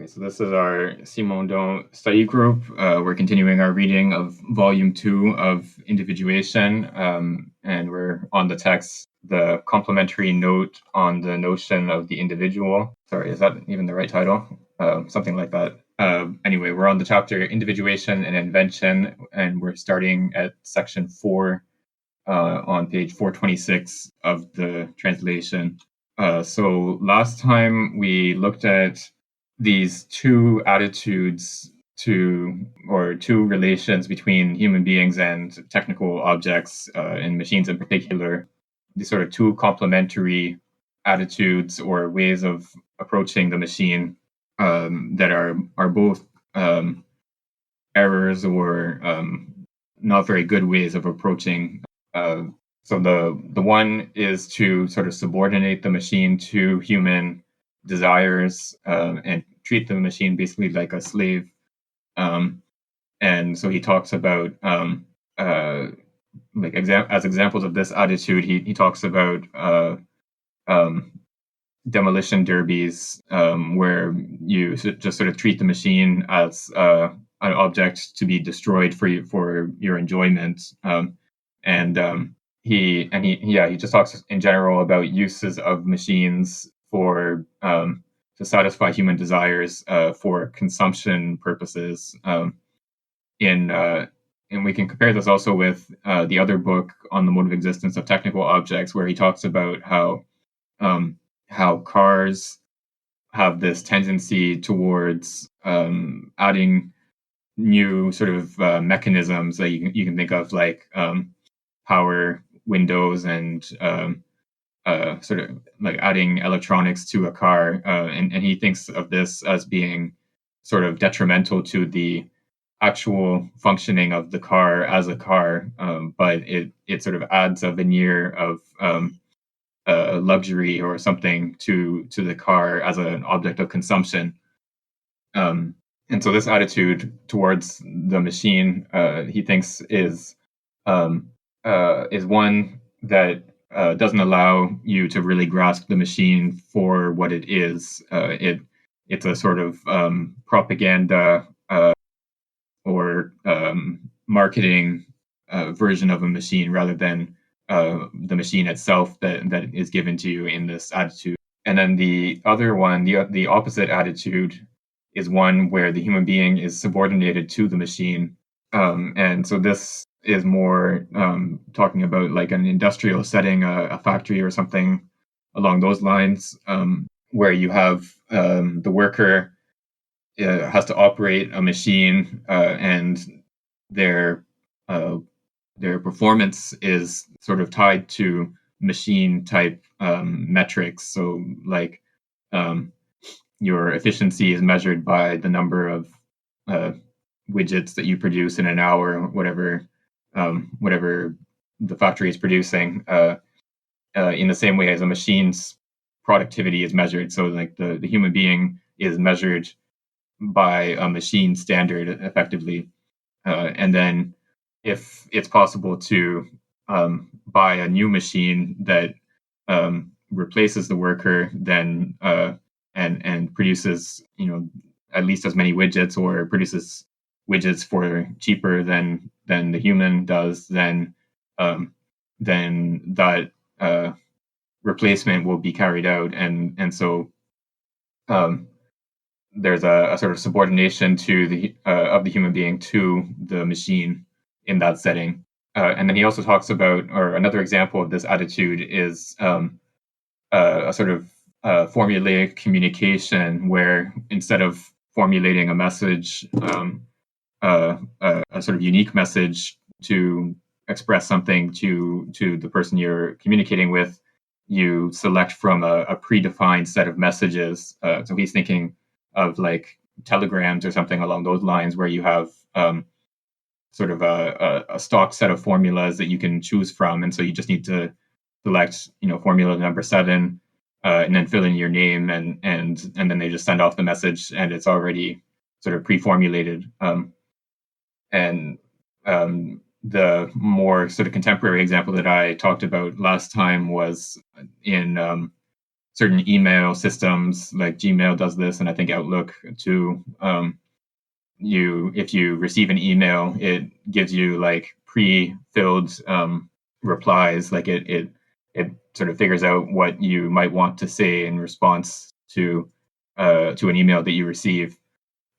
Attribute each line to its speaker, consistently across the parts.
Speaker 1: Okay, so this is our Simondon study group. We're continuing our reading of Volume 2 of Individuation, and we're on the text, the complementary note on the notion of the individual. Sorry, is that even the right title? Something like that. Anyway, we're on the chapter Individuation and Invention, and we're starting at section 4 on page 426 of the translation. So last time we looked at these two attitudes or two relations between human beings and technical objects and machines in particular, these sort of two complementary attitudes or ways of approaching the machine that are both errors or not very good ways of approaching. Uh, so the one is to sort of subordinate the machine to human desires and treat the machine basically like a slave. And so he talks about as examples of this attitude. He talks about um, demolition derbies where you just sort of treat the machine as an object to be destroyed for your enjoyment. And he just talks in general about uses of machines for to satisfy human desires for consumption purposes. In And we can compare this also with the other book on the mode of existence of technical objects, where he talks about um, how cars have this tendency towards adding new sort of mechanisms that you can think of, like power windows and sort of like adding electronics to a car. And he thinks of this as being sort of detrimental to the actual functioning of the car as a car, but it sort of adds a veneer of luxury or something to the car as an object of consumption. Um, and so this attitude towards the machine, he thinks, is one that doesn't allow you to really grasp the machine for what it is. It's a sort of propaganda or marketing version of a machine rather than the machine itself that is given to you in this attitude. And then the other one, the opposite attitude, is one where the human being is subordinated to the machine. And so this is more talking about like an industrial setting, a factory or something along those lines, where you have the worker has to operate a machine, and their uh, their performance is sort of tied to machine type metrics. So, like um, your efficiency is measured by the number of uh, widgets that you produce in an hour, whatever the factory is producing. In the same way as a machine's productivity is measured, so like the human being is measured by a machine standard effectively. And then if it's possible to buy a new machine that replaces the worker, then and produces at least as many widgets or produces widgets for cheaper than the human does, then that replacement will be carried out, and so um, there's a sort of subordination to the of the human being to the machine in that setting. And then he also talks about, or another example of this attitude is a sort of formulaic communication, where instead of formulating a message, a sort of unique message to express something to the person you're communicating with, you select from a predefined set of messages. So he's thinking of like telegrams or something along those lines, where you have sort of a stock set of formulas that you can choose from, and so you just need to select, formula number 7, and then fill in your name, and then they just send off the message, and it's already sort of pre-formulated. And the more sort of contemporary example that I talked about last time was in certain email systems like Gmail does this, and I think Outlook too. You if you receive an email, it gives you like pre-filled replies. Like it sort of figures out what you might want to say in response to an email that you receive.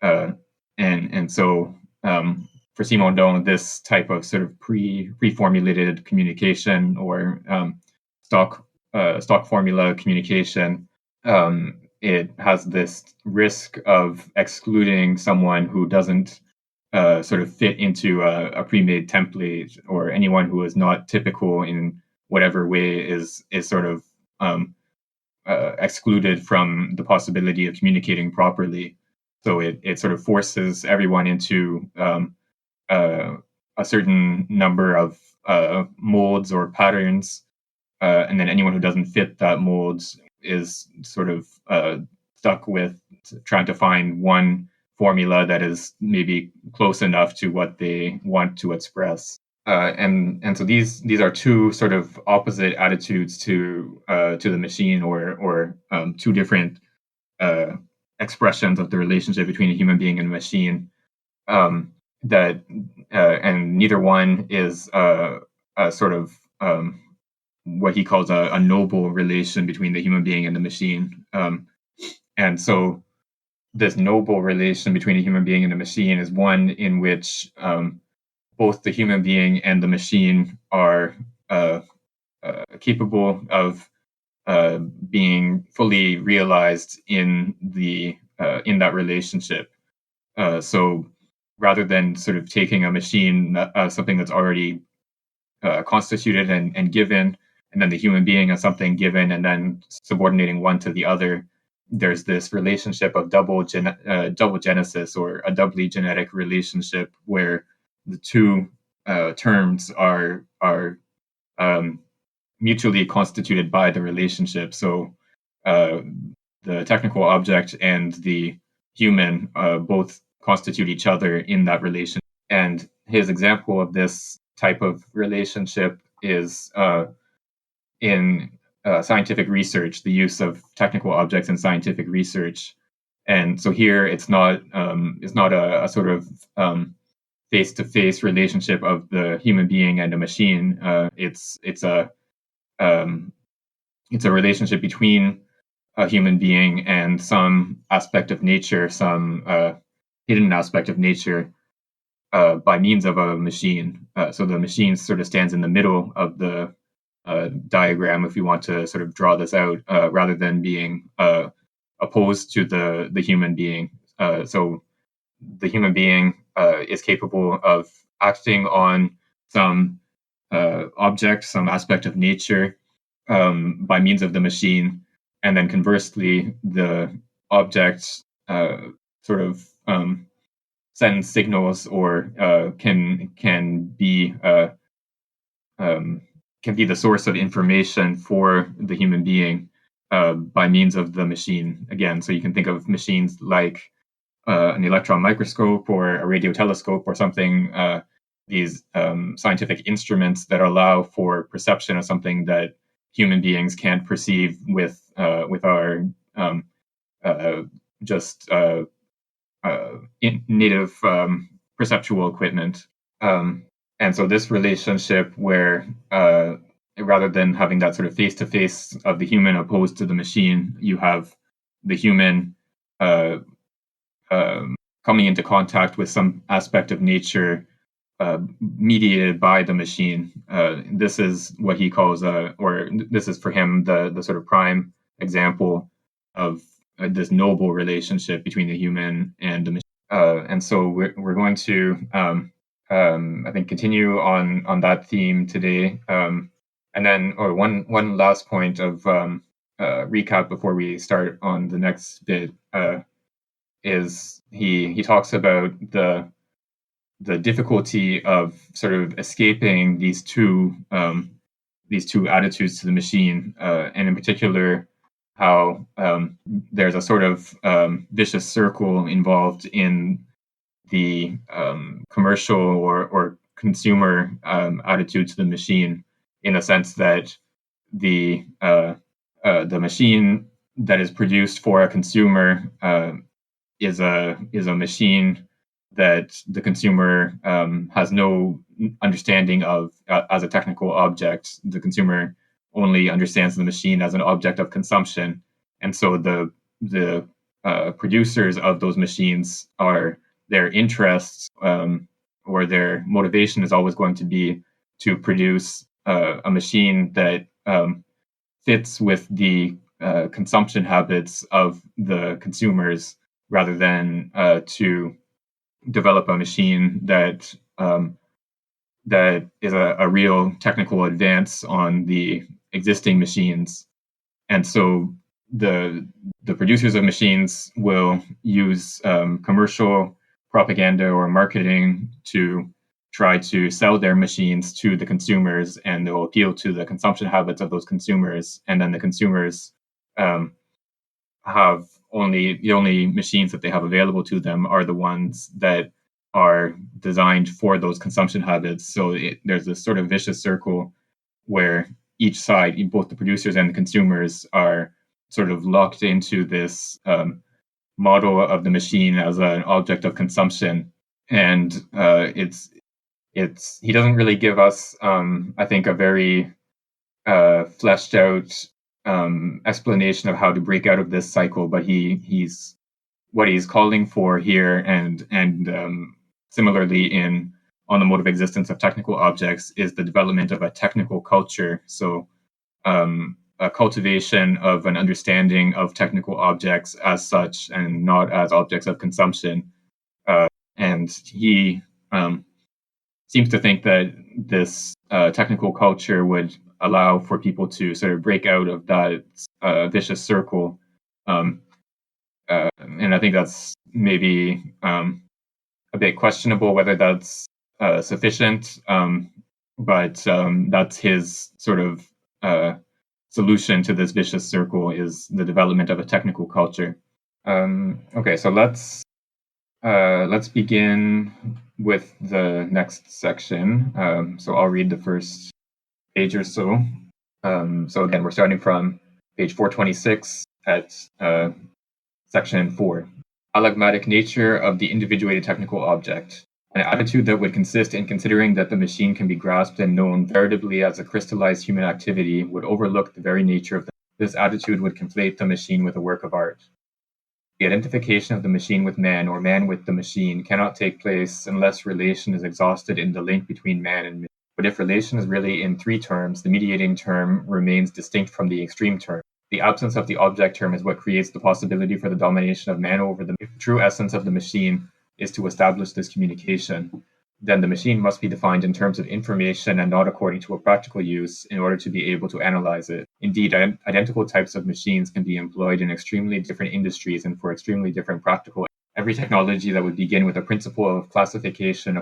Speaker 1: And so for Simondon, this type of sort of pre-formulated communication or stock formula communication, it has this risk of excluding someone who doesn't sort of fit into a pre-made template, or anyone who is not typical in whatever way is sort of excluded from the possibility of communicating properly. So it sort of forces everyone into uh, a certain number of molds or patterns, and then anyone who doesn't fit that mold is sort of stuck with trying to find one formula that is maybe close enough to what they want to express. And so these are two sort of opposite attitudes to the machine, or two different uh, expressions of the relationship between a human being and a machine. That And neither one is a sort of what he calls a noble relation between the human being and the machine. And so this noble relation between a human being and a machine is one in which both the human being and the machine are uh, capable of being fully realized in that relationship. So rather than sort of taking a machine, something that's already constituted and given, and then the human being as something given, and then subordinating one to the other, there's this relationship of double genesis, or a doubly genetic relationship, where the two terms are um, mutually constituted by the relationship. So uh, the technical object and the human both constitute each other in that relation. And his example of this type of relationship is in scientific research, the use of technical objects in scientific research. And so here it's not a sort of face to face relationship of the human being and a machine. Um, it's a relationship between a human being and some aspect of nature, some hidden aspect of nature, by means of a machine. So the machine sort of stands in the middle of the diagram, if you want to sort of draw this out, rather than being opposed to the human being. So the human being is capable of acting on some object, some aspect of nature, by means of the machine, and then conversely, the object sort of sends signals, or um, can be the source of information for the human being by means of the machine. Again, so you can think of machines like an electron microscope or a radio telescope or something. These scientific instruments that allow for perception of something that human beings can't perceive with our uh, just native perceptual equipment. Um, and so this relationship, where rather than having that sort of face to face of the human opposed to the machine, you have the human uh, coming into contact with some aspect of nature mediated by the machine. This is what he calls, or this is for him, the sort of prime example of this noble relationship between the human and the machine. And so we're going to, I think, continue on that theme today. And then, or one last point of recap before we start on the next bit, is he talks about the difficulty of sort of escaping these two attitudes to the machine, and in particular how there's a sort of vicious circle involved in the commercial or consumer attitude to the machine, in a sense that the the machine that is produced for a consumer is a machine that the consumer has no understanding of as a technical object. The consumer only understands the machine as an object of consumption, and so the producers of those machines are their interests or their motivation is always going to be to produce a machine that fits with the consumption habits of the consumers rather than to develop a machine that is a real technical advance on the existing machines. And so the the producers of machines will use commercial propaganda or marketing to try to sell their machines to the consumers, and they'll appeal to the consumption habits of those consumers, and then the consumers um, have only the only machines that they have available to them are the ones that are designed for those consumption habits. So there's this sort of vicious circle where each side, both the producers and the consumers, are sort of locked into this model of the machine as an object of consumption. And it's he doesn't really give us, I think, a very fleshed out explanation of how to break out of this cycle. But he's what he's calling for here, and similarly in on the mode of existence of technical objects, is the development of a technical culture. So a cultivation of an understanding of technical objects as such and not as objects of consumption. And he seems to think that this technical culture would allow for people to sort of break out of that vicious circle. Um, and I think that's maybe a bit questionable whether that's sufficient, but that's his sort of solution to this vicious circle is the development of a technical culture. Okay, so let's begin with the next section. So I'll read the first page or so. So again, we're starting from page 426 at section 4. Allegmatic nature of the individuated technical object. An attitude that would consist in considering that the machine can be grasped and known veritably as a crystallized human activity would overlook the very nature of this attitude would conflate the machine with a work of art. The identification of the machine with man or man with the machine cannot take place unless relation is exhausted in the link between man and machine. But if relation is really in three terms, the mediating term remains distinct from the extreme term. The absence of the object term is what creates the possibility for the domination of man over the true essence of the machine is to establish this communication. Then the machine must be defined in terms of information and not according to a practical use in order to be able to analyze it. Indeed, identical types of machines can be employed in extremely different industries and for extremely different practical. Every technology that would begin with a principle of classification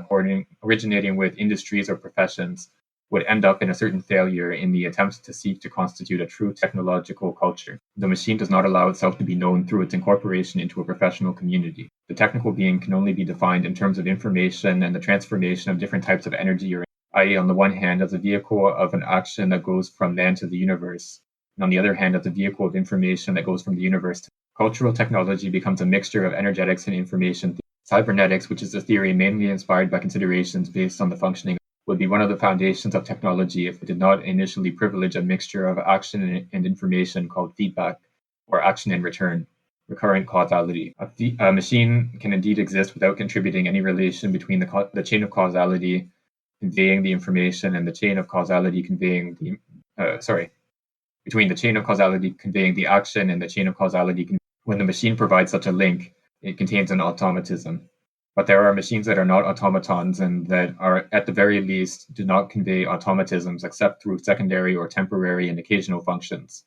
Speaker 1: originating with industries or professions would end up in a certain failure in the attempt to seek to constitute a true technological culture. The machine does not allow itself to be known through its incorporation into a professional community. The technical being can only be defined in terms of information and the transformation of different types of energy, or i.e., on the one hand, as a vehicle of an action that goes from man to the universe, and on the other hand, as a vehicle of information that goes from the universe to cultural technology becomes a mixture of energetics and information. Cybernetics, which is a theory mainly inspired by considerations based on the functioning, would be one of the foundations of technology if it did not initially privilege a mixture of action and information called feedback, or action and return, recurrent causality. A machine can indeed exist without contributing any relation between the chain of causality conveying the information and the chain of causality conveying between the chain of causality conveying the action and the chain of causality. When the machine provides such a link, it contains an automatism. But there are machines that are not automatons and that are, at the very least, do not convey automatisms except through secondary or temporary and occasional functions.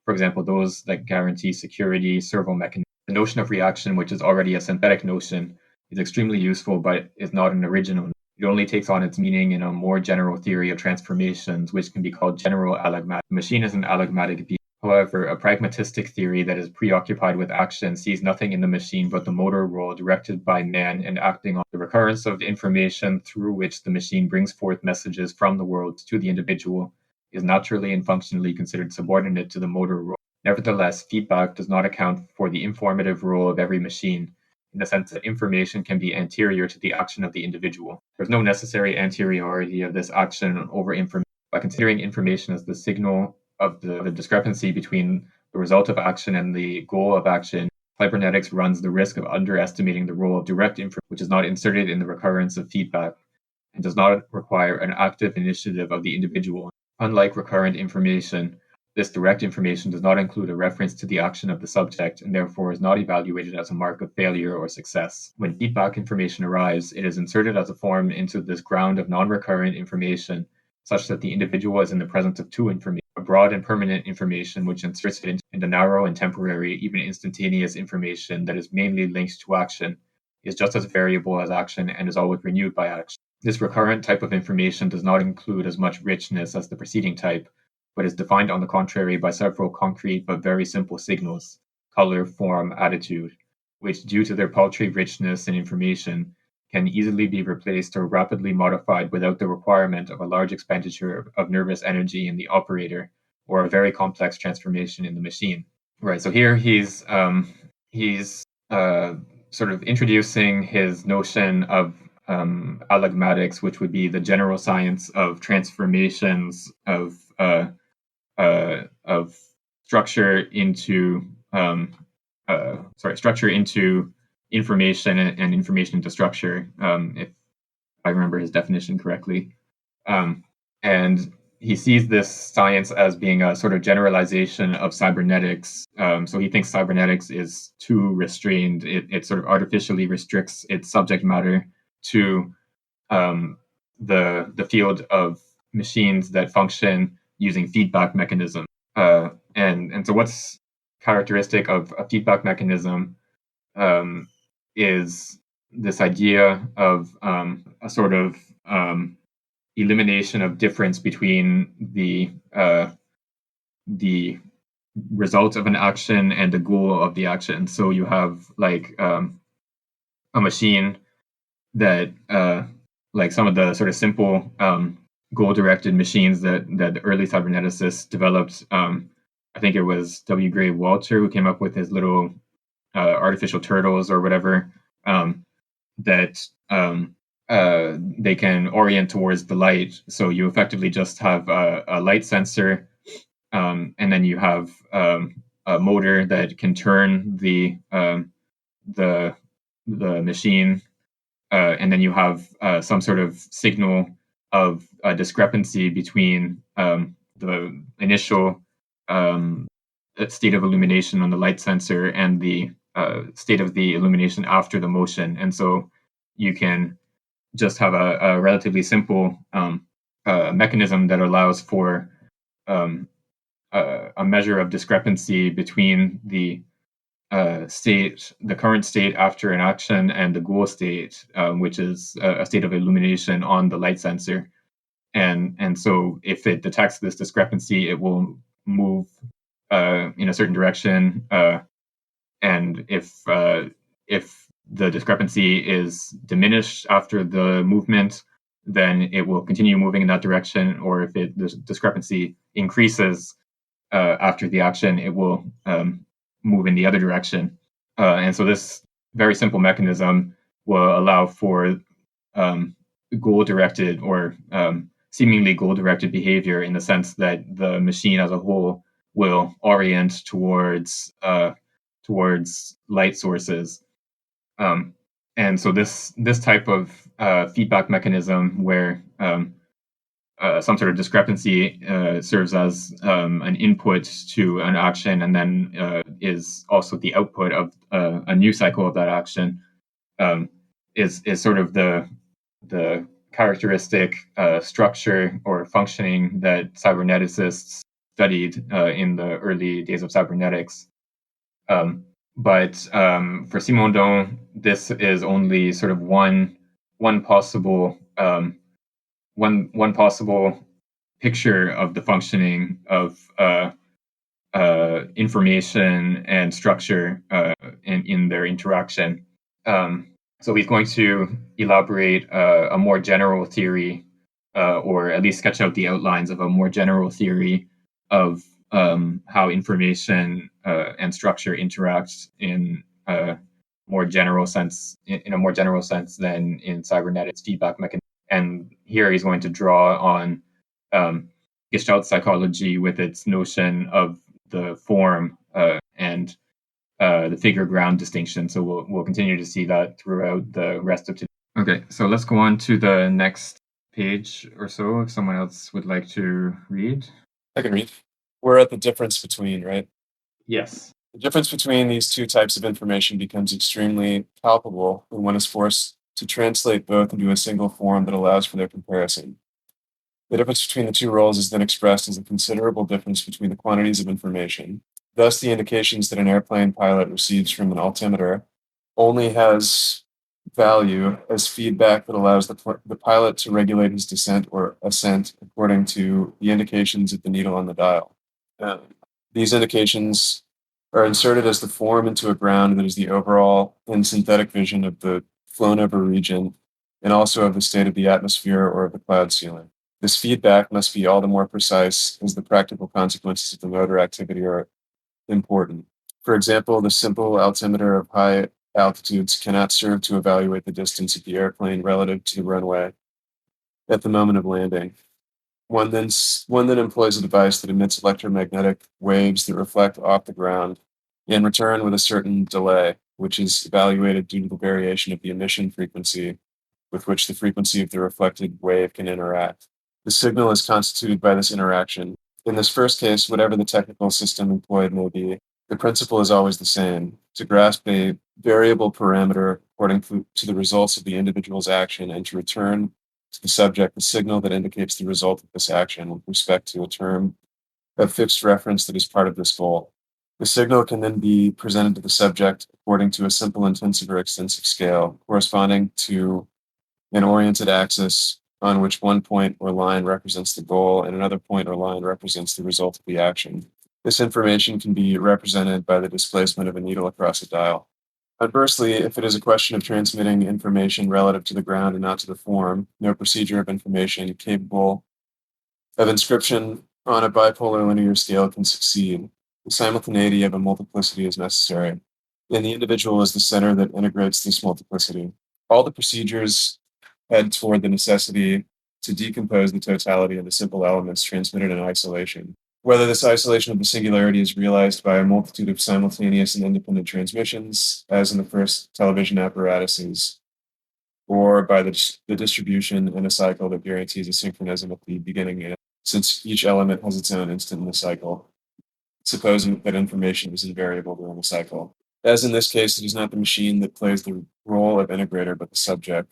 Speaker 1: For example, those that guarantee security, servo mechanisms. The notion of reaction, which is already a synthetic notion, is extremely useful but is not an original. It only takes on its meaning in a more general theory of transformations, which can be called general allegmatic. The machine is an allegmatic being. However, a pragmatistic theory that is preoccupied with action sees nothing in the machine but the motor role directed by man and acting on the recurrence of information through which the machine brings forth messages from the world to the individual is naturally and functionally considered subordinate to the motor role. Nevertheless, feedback does not account for the informative role of every machine, in the sense that information can be anterior to the action of the individual. There's no necessary anteriority of this action over information. By considering information as the signal of the discrepancy between the result of action and the goal of action, cybernetics runs the risk of underestimating the role of direct information, which is not inserted in the recurrence of feedback and does not require an active initiative of the individual. Unlike recurrent information, this direct information does not include a reference to the action of the subject and therefore is not evaluated as a mark of failure or success. When feedback information arrives, it is inserted as a form into this ground of non-recurrent information, such that the individual is in the presence of two information, a broad and permanent information which inserts it into narrow and temporary, even instantaneous information that is mainly linked to action, is just as variable as action and is always renewed by action. This recurrent type of information does not include as much richness as the preceding type, but is defined on the contrary by several concrete but very simple signals, color, form, attitude, which, due to their paltry richness in information, can easily be replaced or rapidly modified without the requirement of a large expenditure of nervous energy in the operator or a very complex transformation in the machine. Right. So here he's sort of introducing his notion of allegmatics, which would be the general science of transformations of structure into structure into information and information into structure, if I remember his definition correctly. And he sees this science as being a sort of generalization of cybernetics. So he thinks cybernetics is too restrained. It sort of artificially restricts its subject matter to the field of machines that function using feedback mechanism. And so what's characteristic of a feedback mechanism is this idea of a sort of elimination of difference between the result of an action and the goal of the action. So you have like a machine that like some of the sort of simple goal-directed machines that the early cyberneticists developed. I think it was W. Gray Walter who came up with his little artificial turtles or whatever, that they can orient towards the light. So you effectively just have a light sensor, and then you have a motor that can turn the machine, and then you have some sort of signal of a discrepancy between the initial state of illumination on the light sensor and the state of the illumination after the motion. And so you can just have a relatively simple mechanism that allows for a measure of discrepancy between the current state after an action, and the goal state, which is a state of illumination on the light sensor. And so if it detects this discrepancy, it will move in a certain direction, and if the discrepancy is diminished after the movement, then it will continue moving in that direction. Or if the discrepancy increases after the action, it will move in the other direction. And so this very simple mechanism will allow for goal-directed or seemingly goal-directed behavior, in the sense that the machine as a whole will orient towards light sources. And so this type of feedback mechanism, where some sort of discrepancy serves as an input to an action, and then is also the output of a new cycle of that action, is sort of the characteristic structure or functioning that cyberneticists studied in the early days of cybernetics. But for Simondon, this is only sort of one possible one possible picture of the functioning of information and structure in their interaction. So he's going to elaborate a more general theory, or at least sketch out the outlines of a more general theory of how information and structure interact in a more general sense, in a more general sense than in cybernetics feedback mechanism. And here he's going to draw on Gestalt psychology with its notion of the form and the figure ground distinction. So we'll continue to see that throughout the rest of today. Okay, so let's go on to the next page or so if someone else would like to read.
Speaker 2: I can read. We're at the difference between, right?
Speaker 1: Yes.
Speaker 2: The difference between these two types of information becomes extremely palpable when one is forced to translate both into a single form that allows for their comparison. The difference between the two roles is then expressed as a considerable difference between the quantities of information. Thus, the indications that an airplane pilot receives from an altimeter only has value as feedback that allows the pilot to regulate his descent or ascent according to the indications of the needle on the dial. These indications are inserted as the form into a ground that is the overall and synthetic vision of the flown over region and also of the state of the atmosphere or of the cloud ceiling. This feedback must be all the more precise as the practical consequences of the motor activity are important. For example, the simple altimeter of high altitudes cannot serve to evaluate the distance of the airplane relative to the runway at the moment of landing. One then employs a device that emits electromagnetic waves that reflect off the ground and return with a certain delay, which is evaluated due to the variation of the emission frequency with which the frequency of the reflected wave can interact. The signal is constituted by this interaction. In this first case, whatever the technical system employed may be, the principle is always the same: to grasp a variable parameter according to the results of the individual's action and to return to the subject the signal that indicates the result of this action with respect to a term of fixed reference that is part of this goal. The signal can then be presented to the subject according to a simple intensive or extensive scale corresponding to an oriented axis on which one point or line represents the goal and another point or line represents the result of the action. This information can be represented by the displacement of a needle across a dial. Conversely, if it is a question of transmitting information relative to the ground and not to the form, no procedure of information capable of inscription on a bipolar linear scale can succeed. The simultaneity of a multiplicity is necessary, and the individual is the center that integrates this multiplicity. All the procedures head toward the necessity to decompose the totality into simple elements transmitted in isolation. Whether this isolation of the singularity is realized by a multitude of simultaneous and independent transmissions, as in the first television apparatuses, or by the distribution in a cycle that guarantees a synchronism at the beginning, since each element has its own instant in the cycle, supposing that information is invariable during the cycle. As in this case, it is not the machine that plays the role of integrator, but the subject.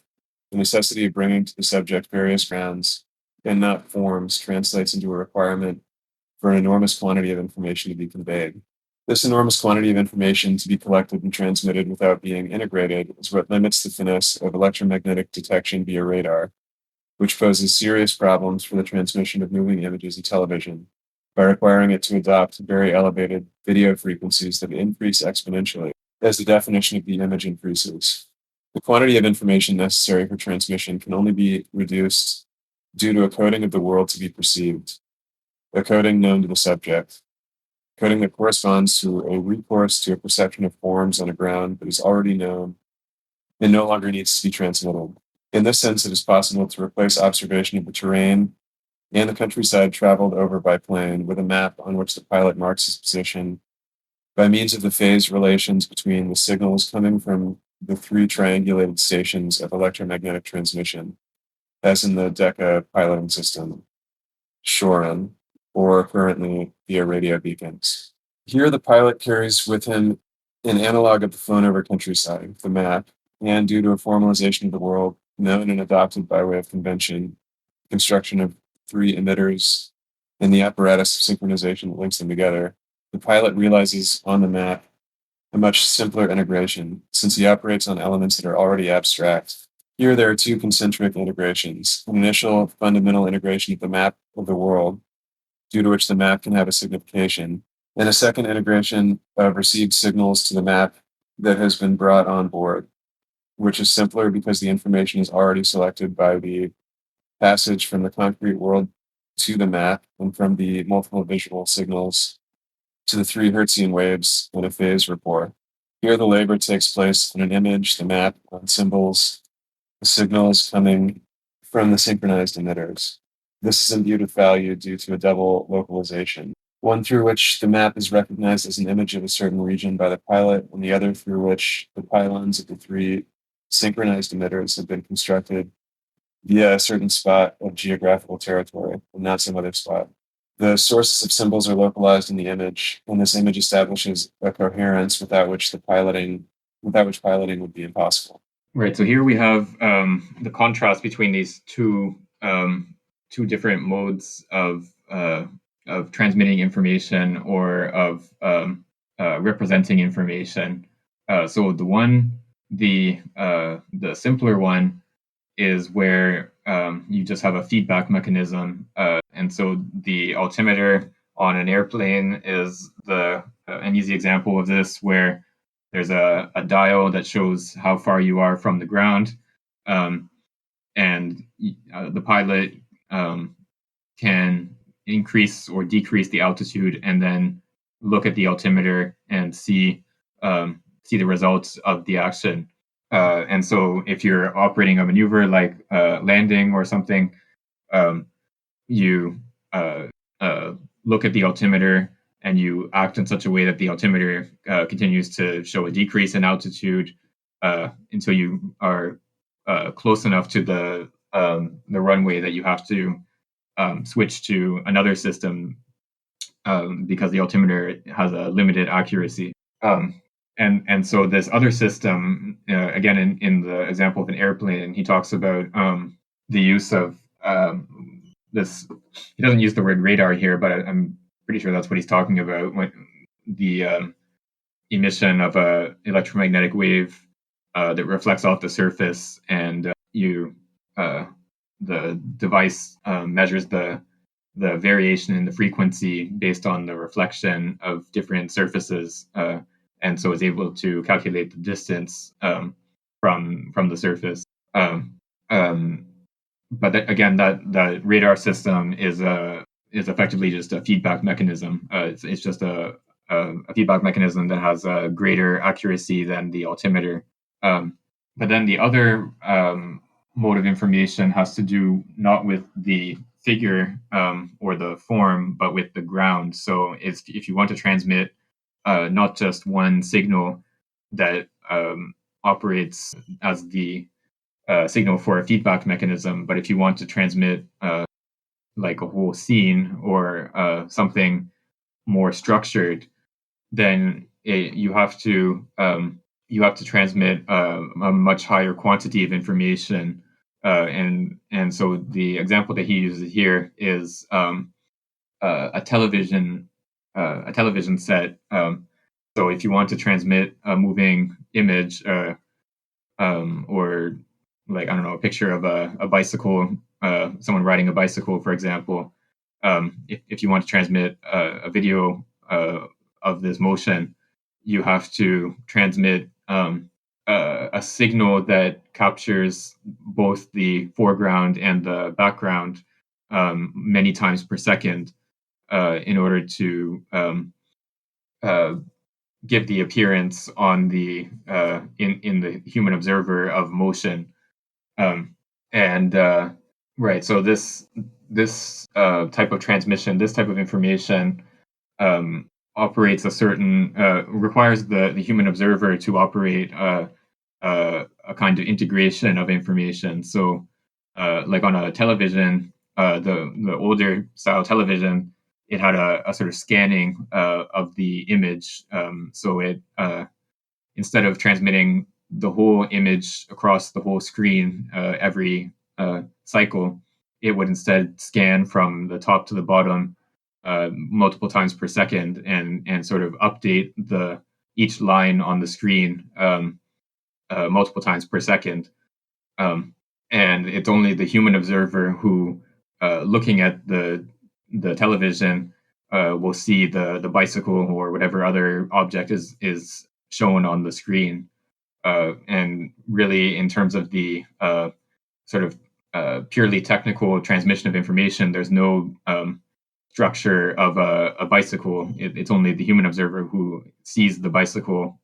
Speaker 2: The necessity of bringing to the subject various grounds and not forms translates into a requirement for an enormous quantity of information to be conveyed. This enormous quantity of information to be collected and transmitted without being integrated is what limits the finesse of electromagnetic detection via radar, which poses serious problems for the transmission of moving images in television by requiring it to adopt very elevated video frequencies that increase exponentially as the definition of the image increases. The quantity of information necessary for transmission can only be reduced due to a coding of the world to be perceived, a coding known to the subject, coding that corresponds to a recourse to a perception of forms on a ground that is already known and no longer needs to be transmitted. In this sense, it is possible to replace observation of the terrain and the countryside traveled over by plane with a map on which the pilot marks his position by means of the phase relations between the signals coming from the three triangulated stations of electromagnetic transmission, as in the DECA piloting system, SHOREN, or currently via radio beacons. Here, the pilot carries with him an analog of the flown over countryside, the map, and due to a formalization of the world known and adopted by way of convention, construction of three emitters, and the apparatus of synchronization that links them together, the pilot realizes on the map a much simpler integration, since he operates on elements that are already abstract. Here, there are two concentric integrations: an initial fundamental integration of the map of the world, due to which the map can have a signification, and a second integration of received signals to the map that has been brought on board, which is simpler because the information is already selected by the passage from the concrete world to the map and from the multiple visual signals to the 3 Hertzian waves in a phase rapport. Here, the labor takes place in an image, the map, on symbols, the signals coming from the synchronized emitters. This is imbued with value due to a double localization, one through which the map is recognized as an image of a certain region by the pilot, and the other through which the pylons of the 3 synchronized emitters have been constructed via a certain spot of geographical territory, and not some other spot. The sources of symbols are localized in the image, and this image establishes a coherence without which piloting would be impossible.
Speaker 1: Right. So here we have the contrast between these two different modes of transmitting information or of representing information. So the simpler one is where you just have a feedback mechanism, and so the altimeter on an airplane is an easy example of this, where there's a dial that shows how far you are from the ground, um, and the pilot can increase or decrease the altitude, and then look at the altimeter and see the results of the action. And so, if you're operating a maneuver like landing or something, um, you look at the altimeter and you act in such a way that the altimeter continues to show a decrease in altitude until you are close enough to the runway that you have to switch to another system, because the altimeter has a limited accuracy. And so this other system, again, in the example of an airplane, he talks about the use of this. He doesn't use the word radar here, but I'm pretty sure that's what he's talking about, when the emission of a electromagnetic wave that reflects off the surface, and the device measures the variation in the frequency based on the reflection of different surfaces, and so is able to calculate the distance from the surface. Um, but again, that radar system is effectively just a feedback mechanism. It's just a feedback mechanism that has a greater accuracy than the altimeter. But then the other mode of information has to do not with the figure or the form, but with the ground. So if you want to transmit not just one signal that operates as the signal for a feedback mechanism, but if you want to transmit like a whole scene or something more structured, then you have to transmit a much higher quantity of information. And so the example that he uses here is a television set. So if you want to transmit a moving image, or like, I don't know, a picture of a bicycle, someone riding a bicycle, for example. If you want to transmit a video of this motion, you have to transmit a signal that captures both the foreground and the background many times per second, in order to uh, give the appearance on the in the human observer of motion. And Right, so this type of transmission, this type of information, operates a certain requires the human observer to operate a kind of integration of information. So, like on a television, the older style television, it had a sort of scanning of the image. So it instead of transmitting the whole image across the whole screen every cycle, it would instead scan from the top to the bottom multiple times per second, and sort of update the each line on the screen multiple times per second. Um, and it's only the human observer who, looking at the television, will see the bicycle or whatever other object is shown on the screen. And really, in terms of the sort of purely technical transmission of information. There's no structure of a bicycle. It's only the human observer who sees the bicycle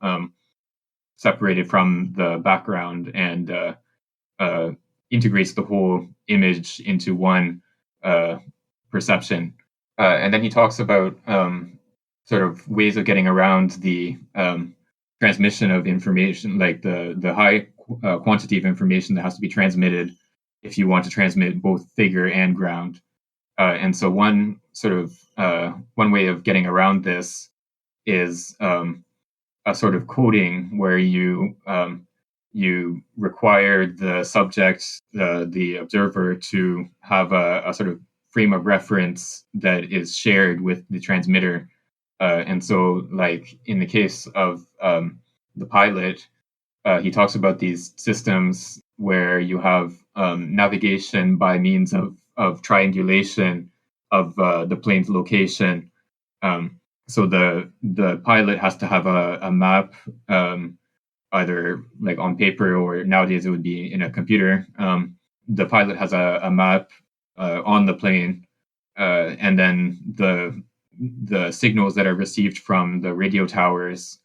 Speaker 1: separated from the background and integrates the whole image into one perception. And then he talks about sort of ways of getting around the transmission of information, like the high quantity of information that has to be transmitted if you want to transmit both figure and ground. And so one way of getting around this is a sort of coding where you require the subject, the observer, to have a sort of frame of reference that is shared with the transmitter. And so, like in the case of the pilot, he talks about these systems where you have navigation by means of triangulation of the plane's location. So the pilot has to have a map, either like on paper or nowadays it would be in a computer. The pilot has a map on the plane, and then the signals that are received from the radio towers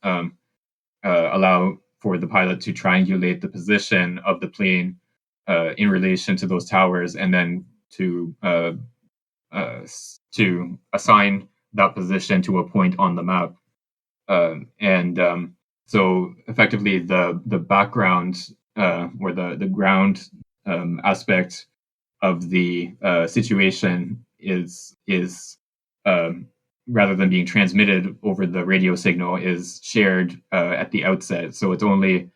Speaker 1: allow for the pilot to triangulate the position of the plane in relation to those towers, and then to assign that position to a point on the map. So effectively, the background or the ground aspect of the situation is rather than being transmitted over the radio signal, is shared at the outset. So it's only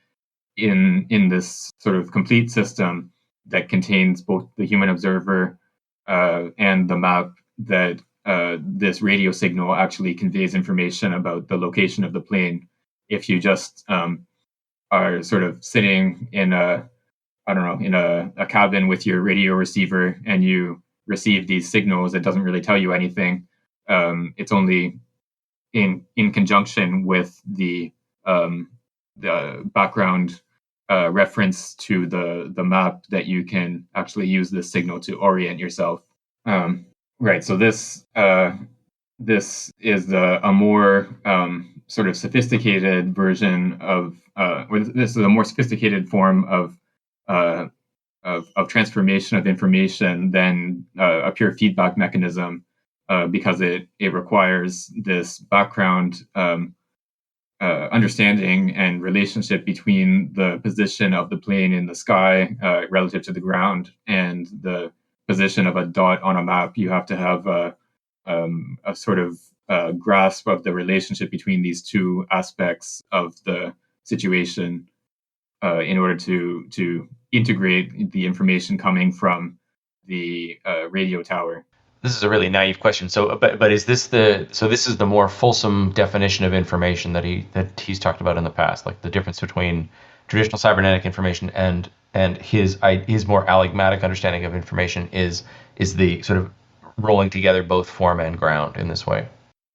Speaker 1: in this sort of complete system that contains both the human observer and the map that this radio signal actually conveys information about the location of the plane. If you just are sort of sitting in a cabin with your radio receiver and you receive these signals, it doesn't really tell you anything. It's only in conjunction with the background reference to the map that you can actually use this signal to orient yourself. Right. So this is a more sort of sophisticated version of, or this is a more sophisticated form of transformation of information than a pure feedback mechanism, because it requires this background understanding and relationship between the position of the plane in the sky relative to the ground and the position of a dot on a map. You have to have a sort of grasp of the relationship between these two aspects of the situation in order to integrate the information coming from the radio tower.
Speaker 3: This is a really naive question. So, but is this this is the more fulsome definition of information that he's talked about in the past, like the difference between traditional cybernetic information and his more allegmatic understanding of information is the sort of rolling together both form and ground in this way.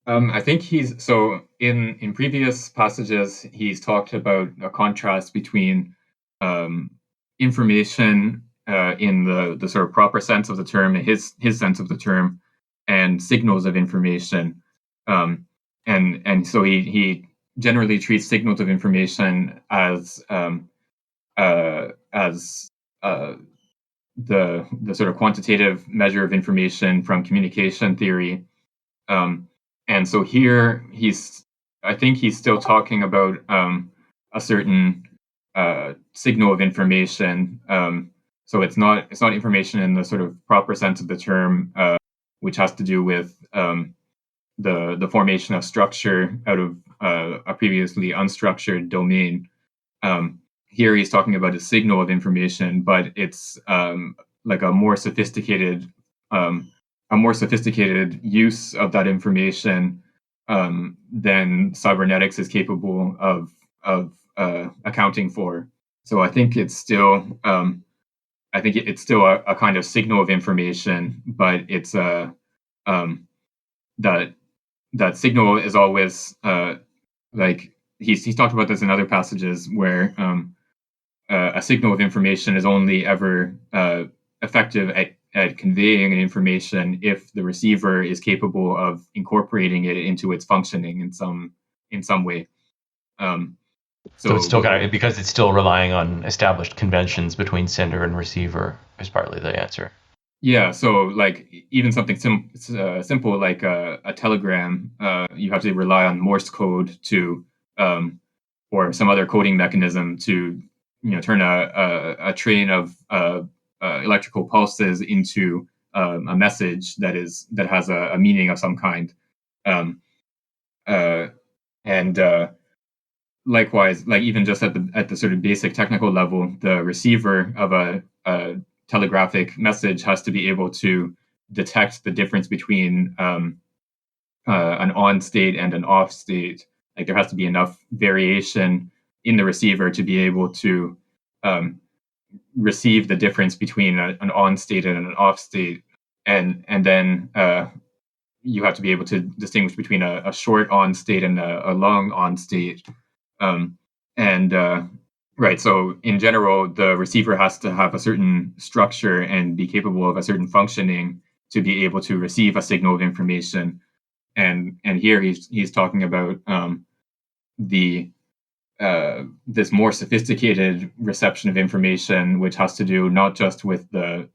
Speaker 1: I think in previous passages he's talked about a contrast between information in the sort of proper sense of the term, his sense of the term, and signals of information. And so he generally treats signals of information as the sort of quantitative measure of information from communication theory. And so here I think he's still talking about a certain signal of information. So it's not information in the sort of proper sense of the term, which has to do with the formation of structure out of a previously unstructured domain. Here he's talking about a signal of information, but it's like a more sophisticated use of that information than cybernetics is capable of accounting for. So I think it's still a kind of signal of information, but it's that signal is always like he's talked about this in other passages where a signal of information is only ever effective at conveying an information if the receiver is capable of incorporating it into its functioning in some way.
Speaker 3: So it's still got because it's still relying on established conventions between sender and receiver is partly the answer.
Speaker 1: Yeah, so like even something simple like a telegram, you have to rely on Morse code to, or some other coding mechanism to, turn a train of electrical pulses into a message that has a meaning of some kind, um, uh, and likewise, like even just at the sort of basic technical level, the receiver of a telegraphic message has to be able to detect the difference between an on state and an off state. Like there has to be enough variation in the receiver to be able to um, receive the difference between an on state and an off state, and then you have to be able to distinguish between a short on state and a long on state. Um, and Right, so in general, the receiver has to have a certain structure and be capable of a certain functioning to be able to receive a signal of information. And here he's talking about the this more sophisticated reception of information, which has to do not just with the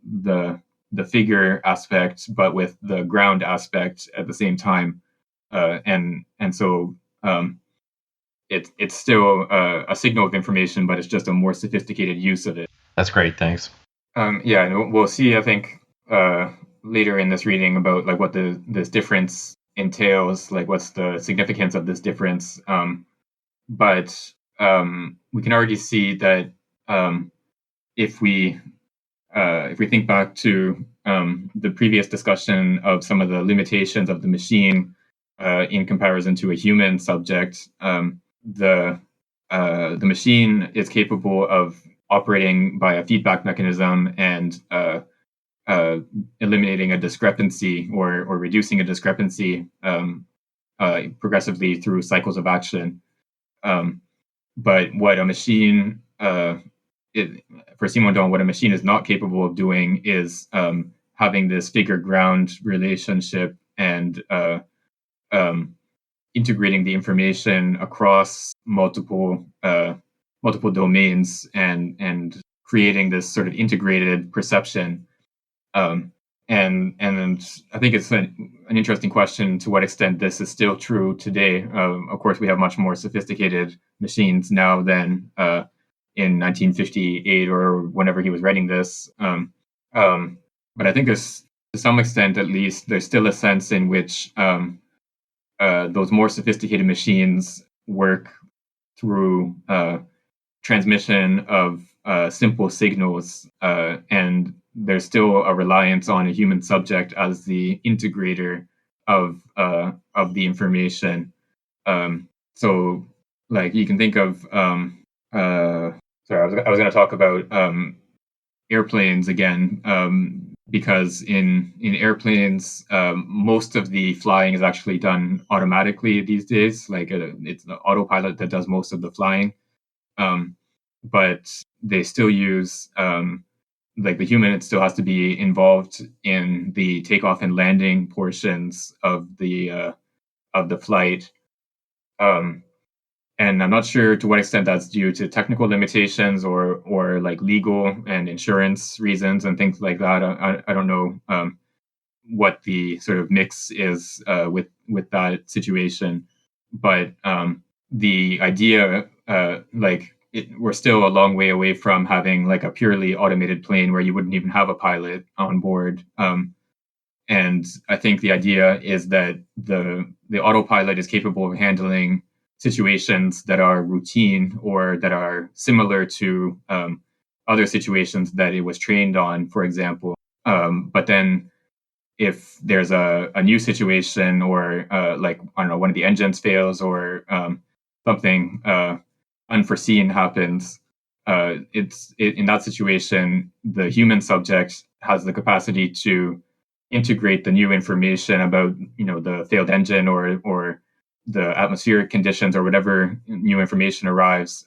Speaker 1: figure aspect, but with the ground aspect at the same time. And so it's still a signal of information, but it's just a more sophisticated use of it.
Speaker 3: That's great. Thanks.
Speaker 1: Yeah, and we'll see, I think, later in this reading about like what this difference entails, like what's the significance of this difference. But we can already see that if we think back to the previous discussion of some of the limitations of the machine in comparison to a human subject, the machine is capable of operating by a feedback mechanism and eliminating a discrepancy or reducing a discrepancy progressively through cycles of action. But what a machine, for Simondon, what a machine is not capable of doing is having this figure-ground relationship and integrating the information across multiple domains and creating this sort of integrated perception. And I think it's an interesting question to what extent this is still true today. Of course, we have much more sophisticated machines now than in 1958 or whenever he was writing this. But I think there's, to some extent at least, there's still a sense in which those more sophisticated machines work through transmission of simple signals, and there's still a reliance on a human subject as the integrator of the information. So, like you can think of, sorry, I was going to talk about airplanes again, because in airplanes, most of the flying is actually done automatically these days. Like it's the autopilot that does most of the flying. But they still use like the human, it still has to be involved in the takeoff and landing portions of the flight. And I'm not sure to what extent that's due to technical limitations or like legal and insurance reasons and things like that. I don't know what the sort of mix is with that situation, but the idea, we're still a long way away from having like a purely automated plane where you wouldn't even have a pilot on board. And I think the idea is that the autopilot is capable of handling situations that are routine or that are similar to other situations that it was trained on, for example. But then if there's a new situation or like, I don't know, one of the engines fails or something unforeseen happens, in that situation, the human subject has the capacity to integrate the new information about, the failed engine or the atmospheric conditions or whatever new information arrives.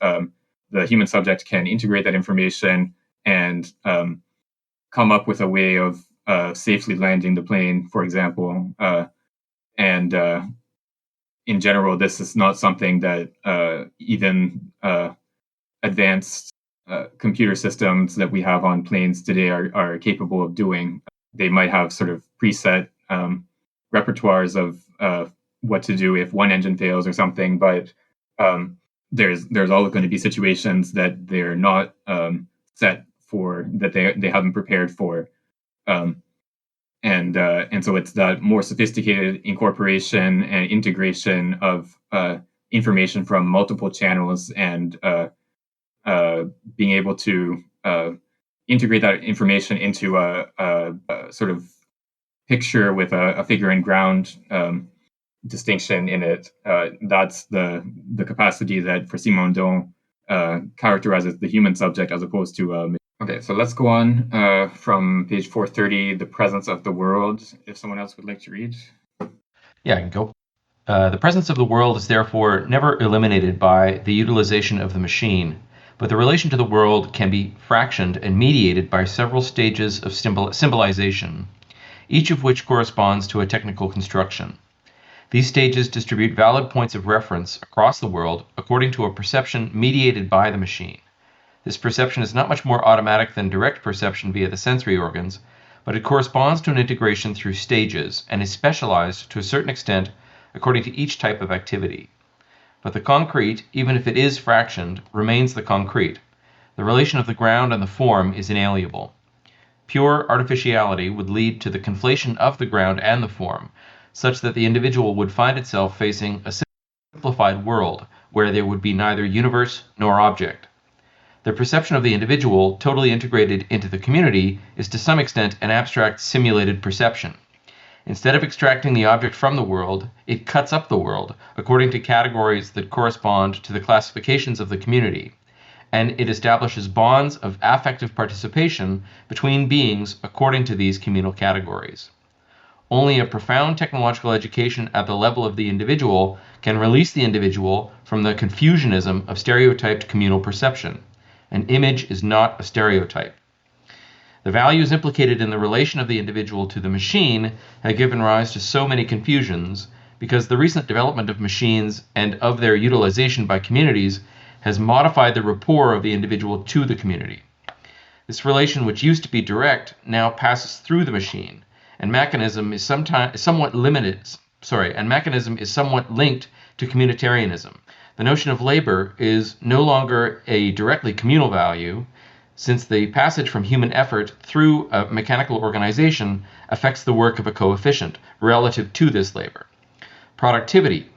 Speaker 1: The human subject can integrate that information and come up with a way of safely landing the plane, for example. And in general, this is not something that even advanced computer systems that we have on planes today are capable of doing. They might have sort of preset repertoires of what to do if one engine fails or something, but there's always going to be situations that they're not set for, that they haven't prepared for. And so it's that more sophisticated incorporation and integration of information from multiple channels, and being able to integrate that information into a sort of picture with a figure and ground distinction in it. That's the capacity that for Simondon characterizes the human subject as opposed to okay, so let's go on from page 430, the presence of the world, if someone else would like to read.
Speaker 3: Yeah, I can go. The presence of the world is therefore never eliminated by the utilization of the machine, but the relation to the world can be fractioned and mediated by several stages of symbolization, each of which corresponds to a technical construction. These stages distribute valid points of reference across the world according to a perception mediated by the machine. This perception is not much more automatic than direct perception via the sensory organs, but it corresponds to an integration through stages and is specialized to a certain extent according to each type of activity. But the concrete, even if it is fractioned, remains the concrete. The relation of the ground and the form is inalienable. Pure artificiality would lead to the conflation of the ground and the form, such that the individual would find itself facing a simplified world where there would be neither universe nor object. The perception of the individual, totally integrated into the community, is to some extent an abstract simulated perception. Instead of extracting the object from the world, it cuts up the world according to categories that correspond to the classifications of the community, and it establishes bonds of affective participation between beings according to these communal categories. Only a profound technological education at the level of the individual can release the individual from the confusionism of stereotyped communal perception. An image is not a stereotype. The values implicated in the relation of the individual to the machine have given rise to so many confusions because the recent development of machines and of their utilization by communities has modified the rapport of the individual to the community. This relation, which used to be direct, now passes through the machine, and mechanism is somewhat linked to communitarianism. The notion of labor is no longer a directly communal value, since the passage from human effort through a mechanical organization affects the work of a coefficient relative to this labor. Productivity.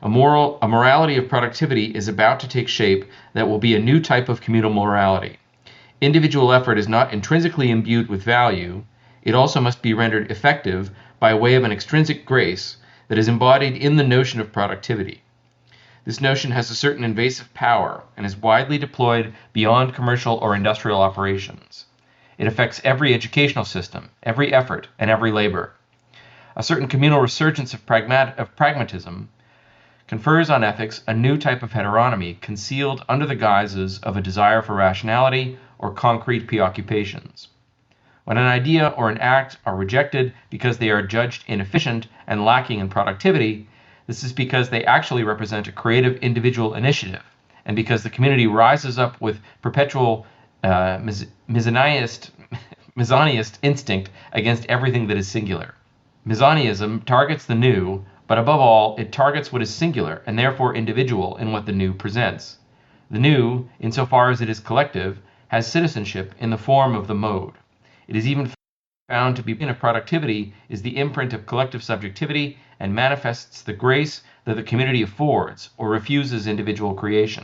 Speaker 3: A morality of productivity is about to take shape that will be a new type of communal morality. Individual effort is not intrinsically imbued with value. It also must be rendered effective by way of an extrinsic grace that is embodied in the notion of productivity. This notion has a certain invasive power and is widely deployed beyond commercial or industrial operations. It affects every educational system, every effort, and every labor. A certain communal resurgence of pragmatism confers on ethics a new type of heteronomy concealed under the guises of a desire for rationality or concrete preoccupations. When an idea or an act are rejected because they are judged inefficient and lacking in productivity, this is because they actually represent a creative individual initiative, and because the community rises up with perpetual misogyniest instinct against everything that is singular. Misogynism targets the new, but above all, it targets what is singular and therefore individual in what the new presents. The new, insofar as it is collective, has citizenship in the form of the mode. It is even found to be in productivity is the imprint of collective subjectivity and manifests the grace that the community affords or refuses individual creation.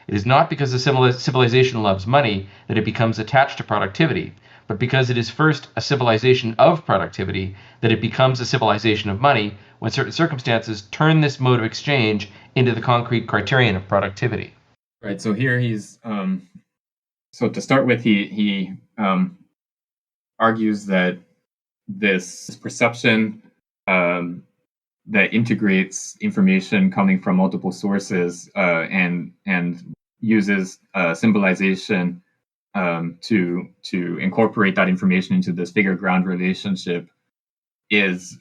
Speaker 3: It is not because the civilization loves money that it becomes attached to productivity, but because it is first a civilization of productivity that it becomes a civilization of money when certain circumstances turn this mode of exchange into the concrete criterion of productivity.
Speaker 1: Right. So here he's so to start with, he argues that this perception that integrates information coming from multiple sources and uses symbolization to incorporate that information into this figure ground relationship is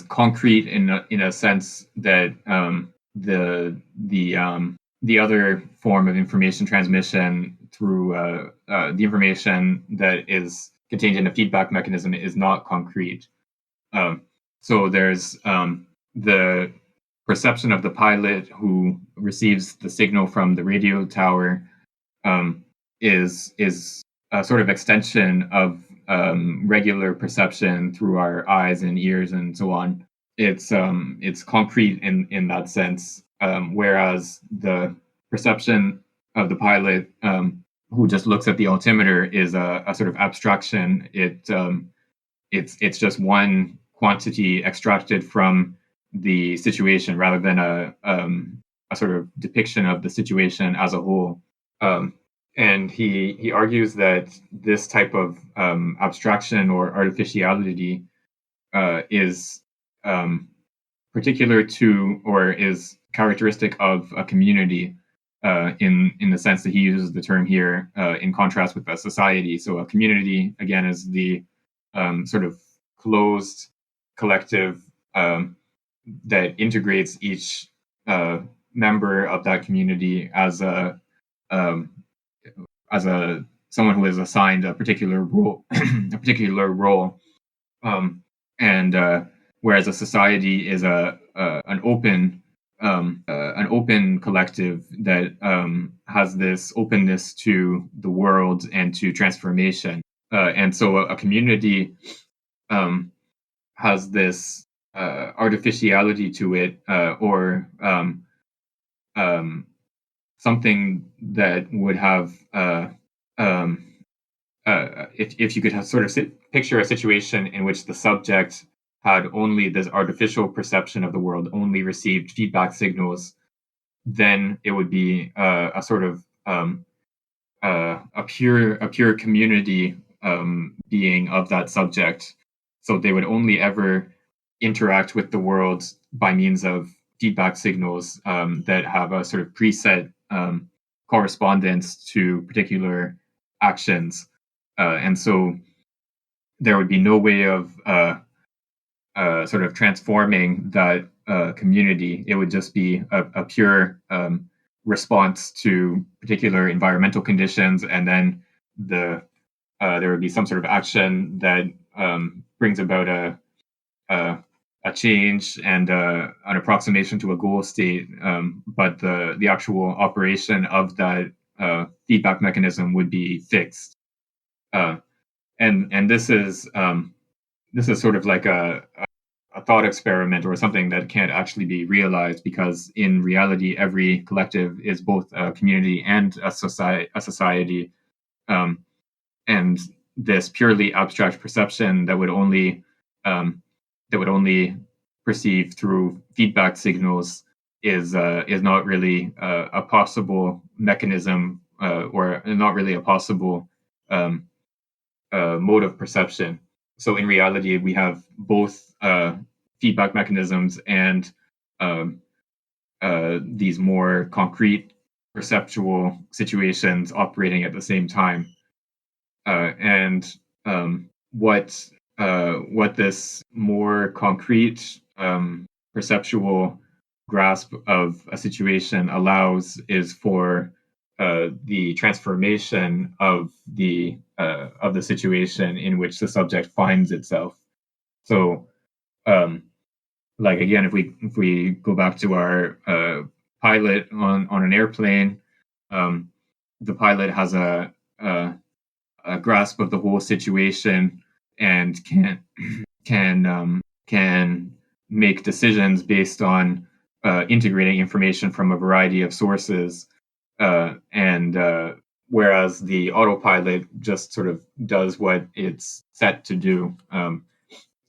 Speaker 1: concrete in a sense that the other form of information transmission through the information that is contained in a feedback mechanism is not concrete. So there's the perception of the pilot who receives the signal from the radio tower is a sort of extension of regular perception through our eyes and ears and so on. It's concrete in that sense, whereas the perception of the pilot who just looks at the altimeter is a sort of abstraction. It's just one quantity extracted from the situation rather than a sort of depiction of the situation as a whole. And he argues that this type of abstraction or artificiality is particular to or is characteristic of a community in the sense that he uses the term here in contrast with a society. So a community, again, is the sort of closed collective that integrates each member of that community as a someone who is assigned a particular role, and whereas a society is an open collective that has this openness to the world and to transformation. And so a community has this artificiality to it, or something that would have, if you could sort of picture a situation in which the subject had only this artificial perception of the world, only received feedback signals, then it would be a sort of a pure community being of that subject. So they would only ever interact with the world by means of feedback signals that have a sort of preset correspondence to particular actions. And so there would be no way of sort of transforming that community. It would just be a pure response to particular environmental conditions, and then there would be some sort of action that brings about a change and an approximation to a goal state, but the actual operation of that feedback mechanism would be fixed. And this is sort of like a thought experiment or something that can't actually be realized, because in reality, every collective is both a community and a society. And this purely abstract perception that would only perceive through feedback signals is not really a possible mechanism, or not really a possible mode of perception. So in reality, we have both feedback mechanisms and these more concrete perceptual situations operating at the same time. And what this more concrete perceptual grasp of a situation allows is for the transformation of the situation in which the subject finds itself. So, like again, if we go back to our pilot on an airplane, the pilot has a grasp of the whole situation and can make decisions based on integrating information from a variety of sources, and whereas the autopilot just sort of does what it's set to do,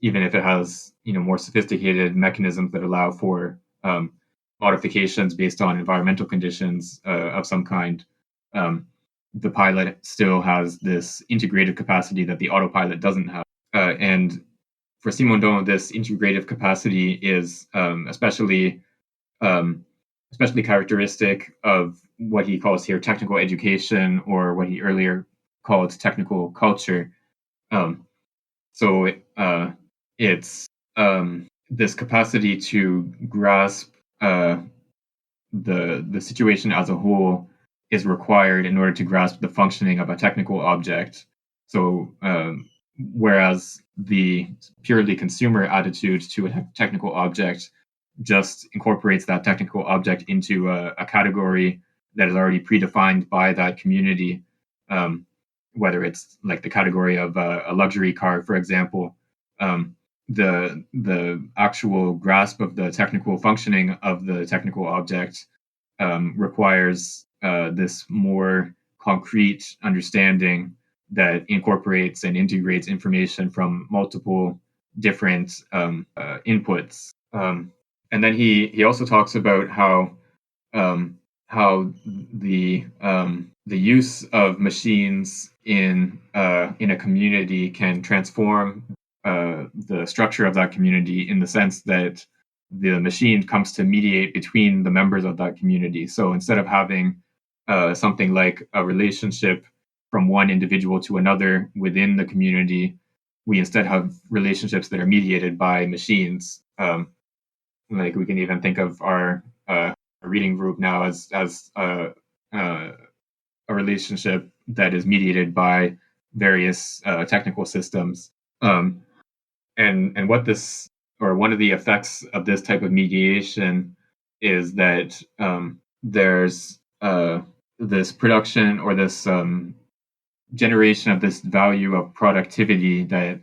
Speaker 1: even if it has more sophisticated mechanisms that allow for modifications based on environmental conditions of some kind. The pilot still has this integrative capacity that the autopilot doesn't have. And for Simondon, this integrative capacity is especially especially characteristic of what he calls here technical education, or what he earlier called technical culture. Um, so it's this capacity to grasp the situation as a whole is required in order to grasp the functioning of a technical object. So whereas the purely consumer attitude to a technical object just incorporates that technical object into a category that is already predefined by that community, um, whether it's like the category of a luxury car, for example. Um, the actual grasp of the technical functioning of the technical object requires this more concrete understanding that incorporates and integrates information from multiple different inputs. And then he also talks about um, how the use of machines in a community can transform the structure of that community, in the sense that the machine comes to mediate between the members of that community. So instead of having something like a relationship from one individual to another within the community, we instead have relationships that are mediated by machines. Like we can even think of our reading group now as a relationship that is mediated by various technical systems. Um, and what this, or one of the effects of this type of mediation, is that there's this production, or this generation of this value of productivity that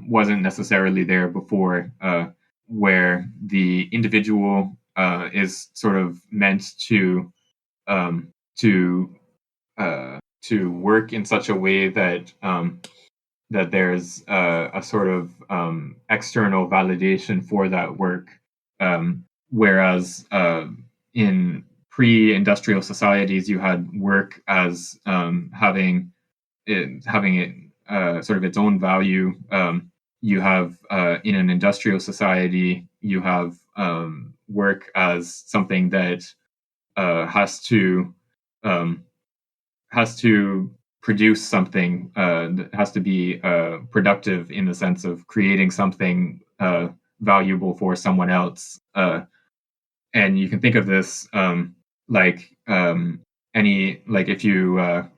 Speaker 1: wasn't necessarily there before, where the individual is sort of meant um, to to work in such a way that that there's a sort of external validation for that work, whereas in pre-industrial societies, you had work as having it sort of its own value. You have in an industrial society, you have work as something that has to um, produce something, that has to be productive, in the sense of creating something valuable for someone else. And you can think of this like any like if you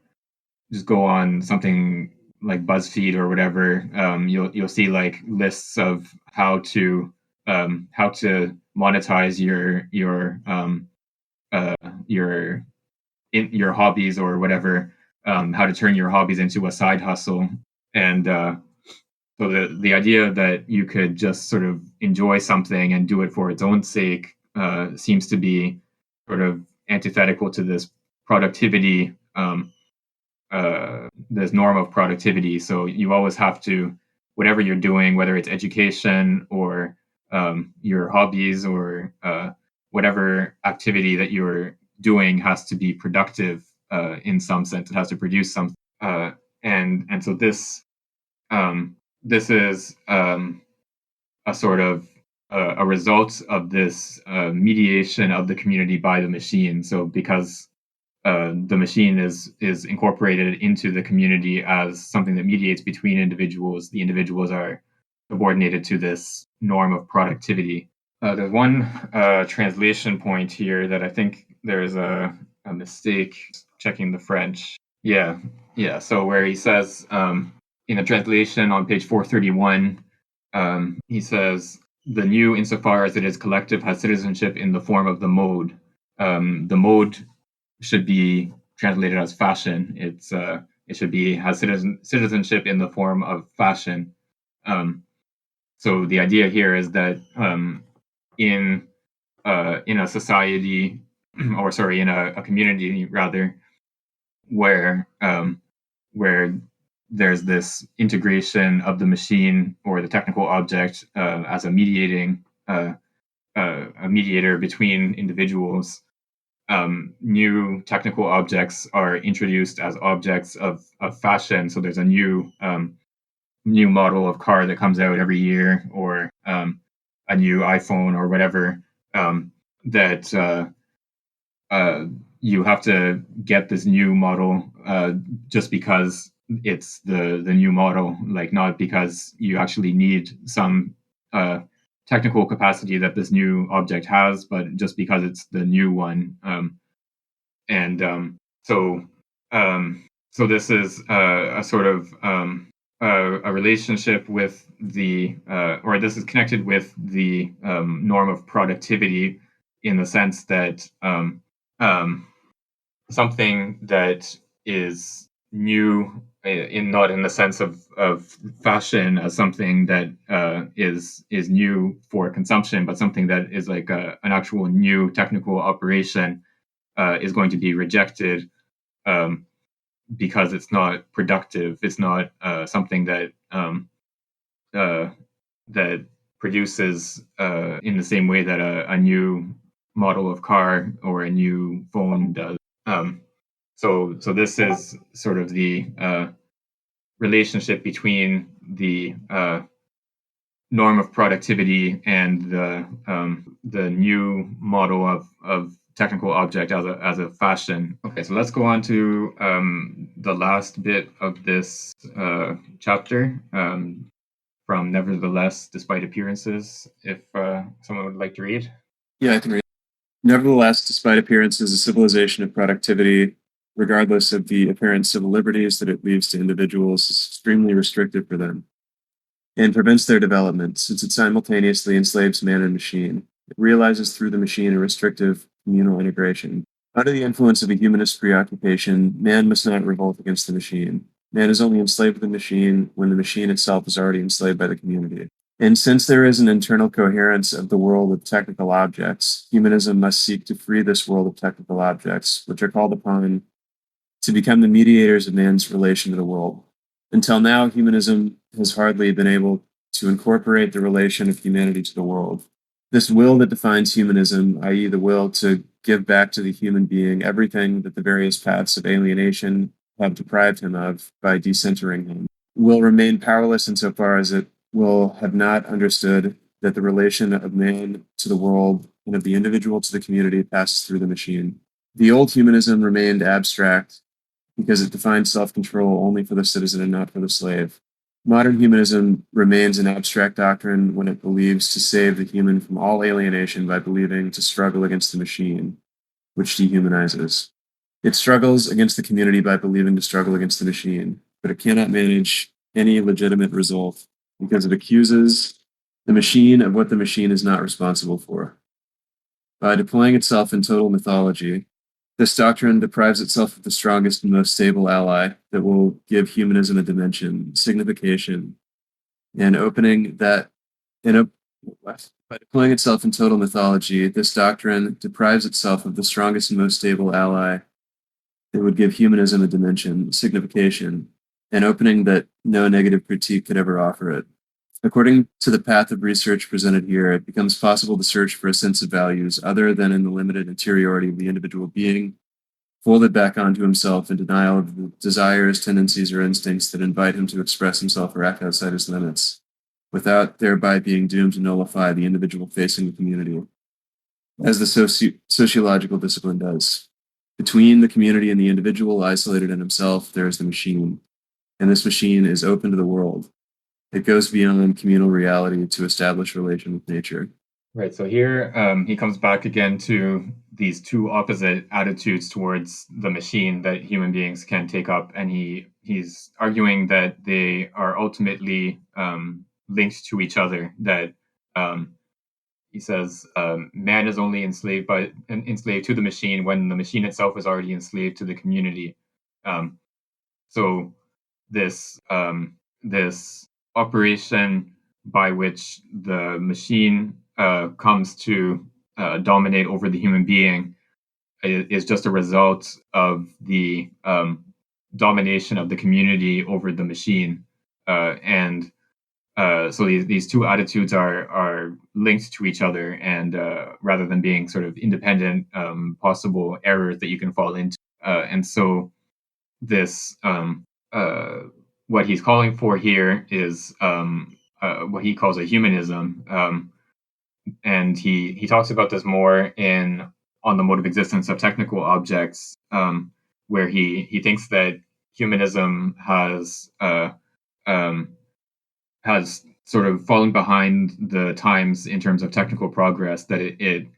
Speaker 1: just go on something like BuzzFeed or whatever, you'll see like lists of how to monetize uh, your your hobbies or whatever, how to turn your hobbies into a side hustle. And so the idea that you could just sort of enjoy something and do it for its own sake seems to be sort of antithetical to this productivity, this norm of productivity. So you always have to, whatever you're doing, whether it's education or your hobbies, or whatever activity that you're doing, has to be productive in some sense. It has to produce something, and so this is a sort of a result of this mediation of the community by the machine. So because the machine is incorporated into the community as something that mediates between individuals, the individuals are subordinated to this norm of productivity. There's one translation point here that I think there's a mistake checking the French. Yeah, yeah. So where he says in the translation on page 431, he says, the new, insofar as it is collective, has citizenship in the form of the mode. The mode should be translated as fashion. It should be has citizenship in the form of fashion. So the idea here is that in in a society, or sorry, in a community rather, where where there's this integration of the machine or the technical object as a mediator between individuals. New technical objects are introduced as objects of fashion. So there's a new model of car that comes out every year, or a new iPhone or whatever, that you have to get this new model just because it's the new model, like not because you actually need some technical capacity that this new object has, but just because it's the new one. And so so this is a sort of a relationship with the or this is connected with the norm of productivity in the sense that um, something that is new in not in the sense of fashion as something that is new for consumption, but something that is like an actual new technical operation is going to be rejected um, because it's not productive. It's not something uh, that produces in the same way that a new model of car or a new phone does. So this is sort of the relationship between the norm of productivity and the new model of technical object as a fashion. Okay, so let's go on to the last bit of this chapter from Nevertheless, Despite Appearances. If someone would like to read.
Speaker 2: Yeah, I can read. Nevertheless, despite appearances, a civilization of productivity, regardless of the apparent civil liberties that it leaves to individuals, is extremely restrictive for them and prevents their development, since it simultaneously enslaves man and machine. It realizes through the machine a restrictive communal integration. Under the influence of a humanist preoccupation, man must not revolt against the machine. Man is only enslaved to the machine when the machine itself is already enslaved by the community. And since there is an internal coherence of the world of technical objects, humanism must seek to free this world of technical objects, which are called upon to become the mediators of man's relation to the world. Until now, humanism has hardly been able to incorporate the relation of humanity to the world. This will that defines humanism, i.e., the will to give back to the human being everything that the various paths of alienation have deprived him of by decentering him, will remain powerless insofar as it will have not understood that the relation of man to the world and of the individual to the community passes through the machine. The old humanism remained abstract because it defined self-control only for the citizen and not for the slave. Modern humanism remains an abstract doctrine when it believes to save the human from all alienation by believing to struggle against the machine, which dehumanizes. It struggles against the community by believing to struggle against the machine, but it cannot manage any legitimate result because it accuses the machine of what the machine is not responsible for. By deploying itself in total mythology, this doctrine deprives itself of the strongest and most stable ally that will give humanism a dimension, signification, and opening that by deploying itself in total mythology, this doctrine deprives itself of the strongest and most stable ally that would give humanism a dimension, signification, and opening that no negative critique could ever offer it. According to the path of research presented here, it becomes possible to search for a sense of values other than in the limited interiority of the individual being, folded back onto himself in denial of the desires, tendencies, or instincts that invite him to express himself or act outside his limits, without thereby being doomed to nullify the individual facing the community, as the sociological discipline does. Between the community and the individual isolated in himself, there is the machine, and this machine is open to the world. It goes beyond communal reality to establish relation with nature.
Speaker 1: Right. So here he comes back again to these two opposite attitudes towards the machine that human beings can take up, and he's arguing that they are ultimately linked to each other. That he says man is only enslaved to the machine when the machine itself is already enslaved to the community. So this operation by which the machine comes to dominate over the human being is just a result of the domination of the community over the machine, and so these two attitudes are linked to each other, and rather than being sort of independent possible errors that you can fall into, and so this what he's calling for here is what he calls a humanism, and he talks about this more in on the mode of existence of technical objects, where he thinks that humanism has sort of fallen behind the times in terms of technical progress, that it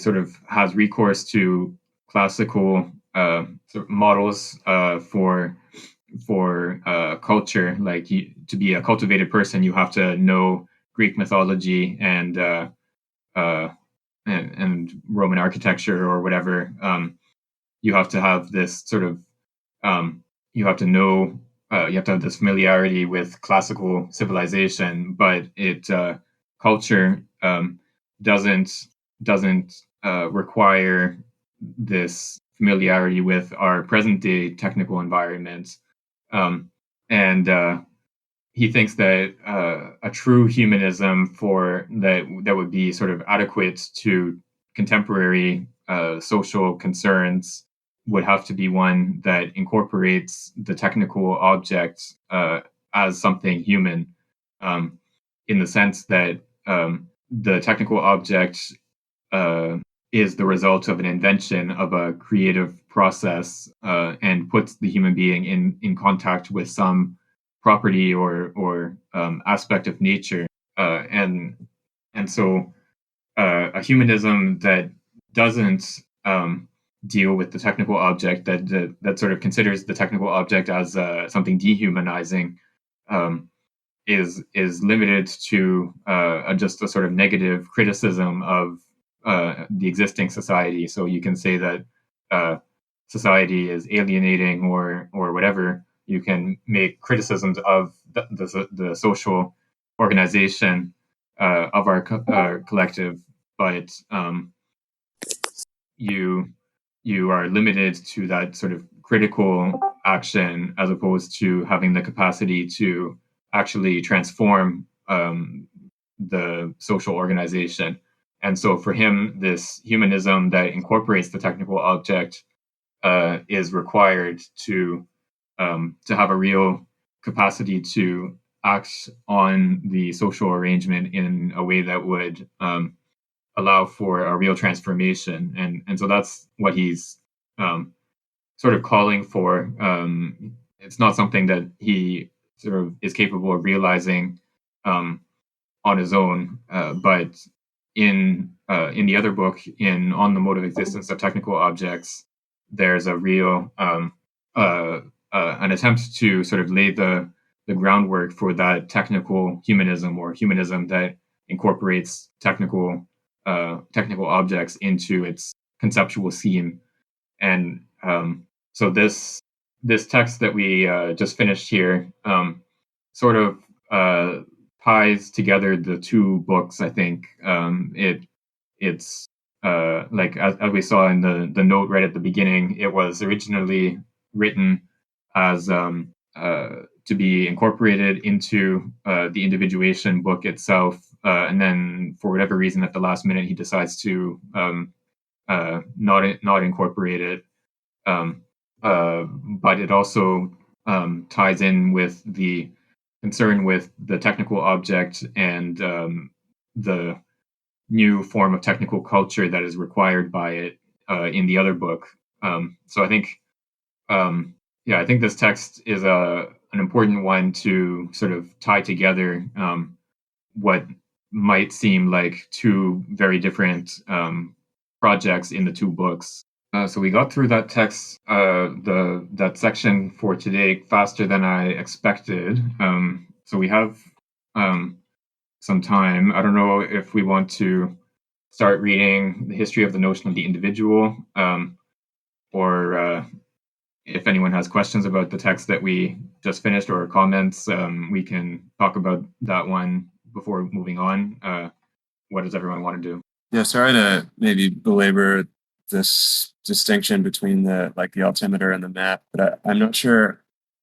Speaker 1: sort of has recourse to classical sort of models for culture. Like, to be a cultivated person, you have to know Greek mythology and Roman architecture or whatever. You have to have this sort of you have to know you have to have this familiarity with classical civilization, but culture doesn't require this familiarity with our present day technical environment. And he thinks that a true humanism that would be sort of adequate to contemporary social concerns would have to be one that incorporates the technical object as something human, in the sense that the technical object is the result of an invention, of a creative process, and puts the human being in contact with some property or aspect of nature, and so a humanism that doesn't deal with the technical object, that sort of considers the technical object as something dehumanizing, is limited to just a sort of negative criticism of the existing society. So you can say that society is alienating or whatever. You can make criticisms of the social organization of our collective, but you are limited to that sort of critical action, as opposed to having the capacity to actually transform the social organization. And so for him, this humanism that incorporates the technical object is required to have a real capacity to act on the social arrangement in a way that would allow for a real transformation. And so that's what he's sort of calling for. It's not something that he sort of is capable of realizing on his own, but in the other book, On the Mode of Existence of Technical Objects, there's a real an attempt to sort of lay the groundwork for that technical humanism, or humanism that incorporates technical objects into its conceptual scheme. And so this text that we just finished here sort of ties together the two books. I think it's like, as we saw in the note right at the beginning, it was originally written as to be incorporated into the individuation book itself, and then for whatever reason at the last minute he decides to not incorporate it. But it also ties in with the concern with the technical object and the new form of technical culture that is required by it in the other book. So I think, I think this text is an important one to sort of tie together what might seem like two very different projects in the two books. So we got through that text, that section for today, faster than I expected. So we have some time. I don't know if we want to start reading the history of the notion of the individual, or if anyone has questions about the text that we just finished, or comments, we can talk about that one before moving on. What does everyone want to do?
Speaker 2: Yeah, sorry to maybe belabor this distinction between the altimeter and the map, but I'm not sure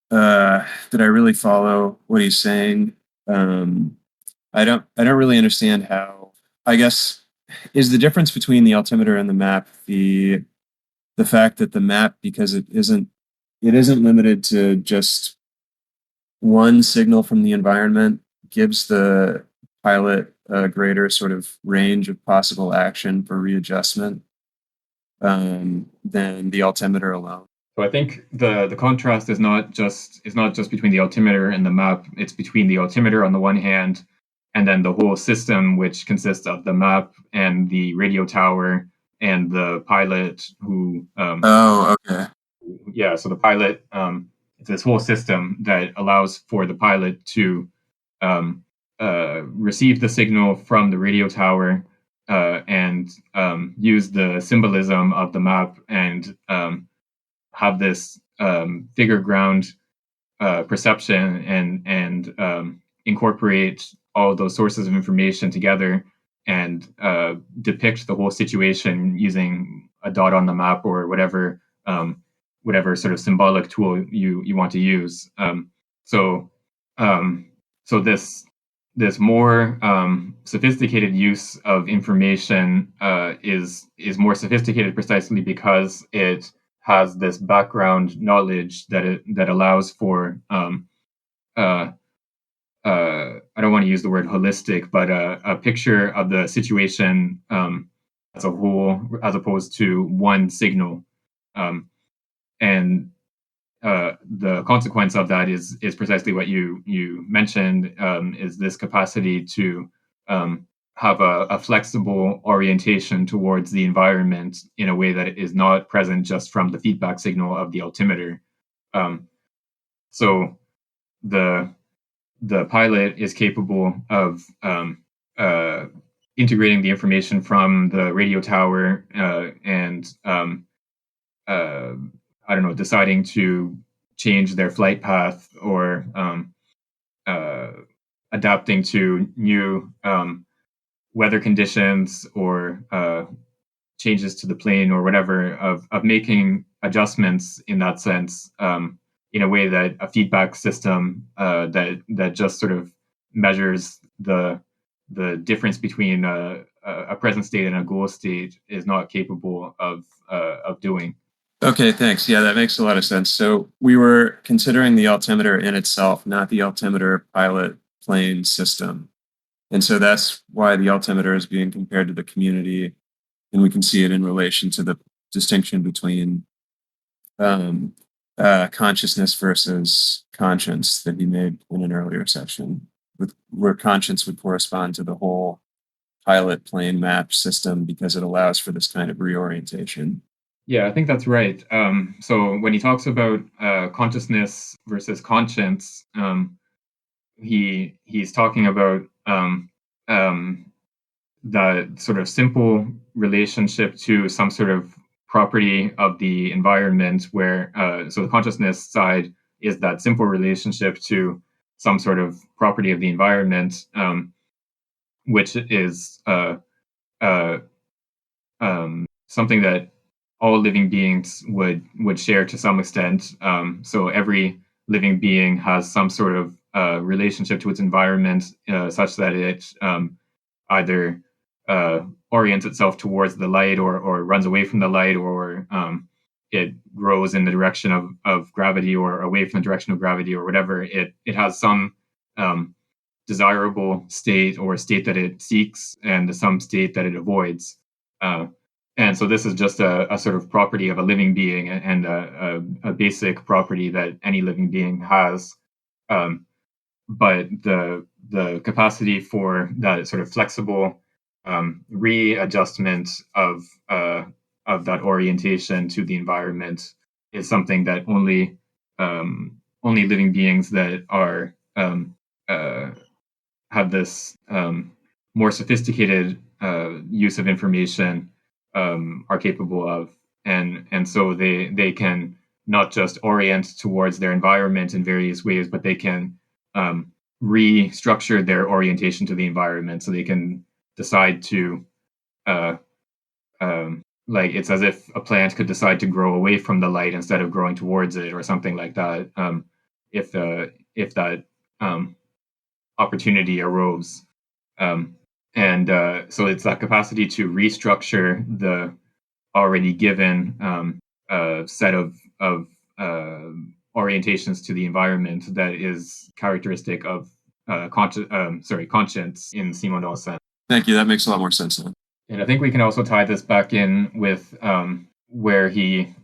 Speaker 2: that I really follow what he's saying. I don't really understand how. I guess, is the difference between the altimeter and the map the fact that the map, because it isn't limited to just one signal from the environment, gives the pilot a greater sort of range of possible action for readjustment than the altimeter alone.
Speaker 1: So I think the contrast is not just between the altimeter and the map. It's between the altimeter on the one hand, and then the whole system, which consists of the map and the radio tower and the pilot who.
Speaker 2: Oh, okay.
Speaker 1: Yeah, so the pilot, it's this whole system that allows for the pilot to receive the signal from the radio tower and use the symbolism of the map and have this figure ground perception and incorporate all those sources of information together and depict the whole situation using a dot on the map or whatever sort of symbolic tool you want to use. So so this more sophisticated use of information is more sophisticated precisely because it has this background knowledge that allows for I don't want to use the word holistic, but a picture of the situation as a whole, as opposed to one signal. And the consequence of that is precisely what you mentioned, is this capacity to have a flexible orientation towards the environment in a way that is not present just from the feedback signal of the altimeter. So the pilot is capable of integrating the information from the radio tower and I don't know, deciding to change their flight path or adapting to new weather conditions or changes to the plane or whatever, of making adjustments in that sense, in a way that a feedback system that just sort of measures the difference between a present state and a goal state is not capable of doing.
Speaker 2: Okay, thanks. Yeah, that makes a lot of sense. So we were considering the altimeter in itself, not the altimeter pilot plane system. And so that's why the altimeter is being compared to the community. And we can see it in relation to the distinction between consciousness versus conscience that he made in an earlier section, where conscience would correspond to the whole pilot plane map system because it allows for this kind of reorientation.
Speaker 1: Yeah, I think that's right. So when he talks about consciousness versus conscience, he's talking about the sort of simple relationship to some sort of property of the environment, where so the consciousness side is that simple relationship to some sort of property of the environment, which is something that all living beings would share to some extent. So every living being has some sort of relationship to its environment, such that it either orients itself towards the light or runs away from the light, or it grows in the direction of gravity or away from the direction of gravity, or whatever. It has some desirable state or state that it seeks and some state that it avoids. And so this is just a sort of property of a living being and a basic property that any living being has. But the capacity for that sort of flexible readjustment of that orientation to the environment is something that only living beings that are have this more sophisticated use of information are capable of, and so they can not just orient towards their environment in various ways, but they can restructure their orientation to the environment, so they can decide to like, it's as if a plant could decide to grow away from the light instead of growing towards it, or something like that, if that opportunity arose. And so it's that capacity to restructure the already given set of orientations to the environment that is characteristic of conscience in Simondon's sense.
Speaker 2: Thank you. That makes a lot more sense now.
Speaker 1: And I think we can also tie this back in with where he,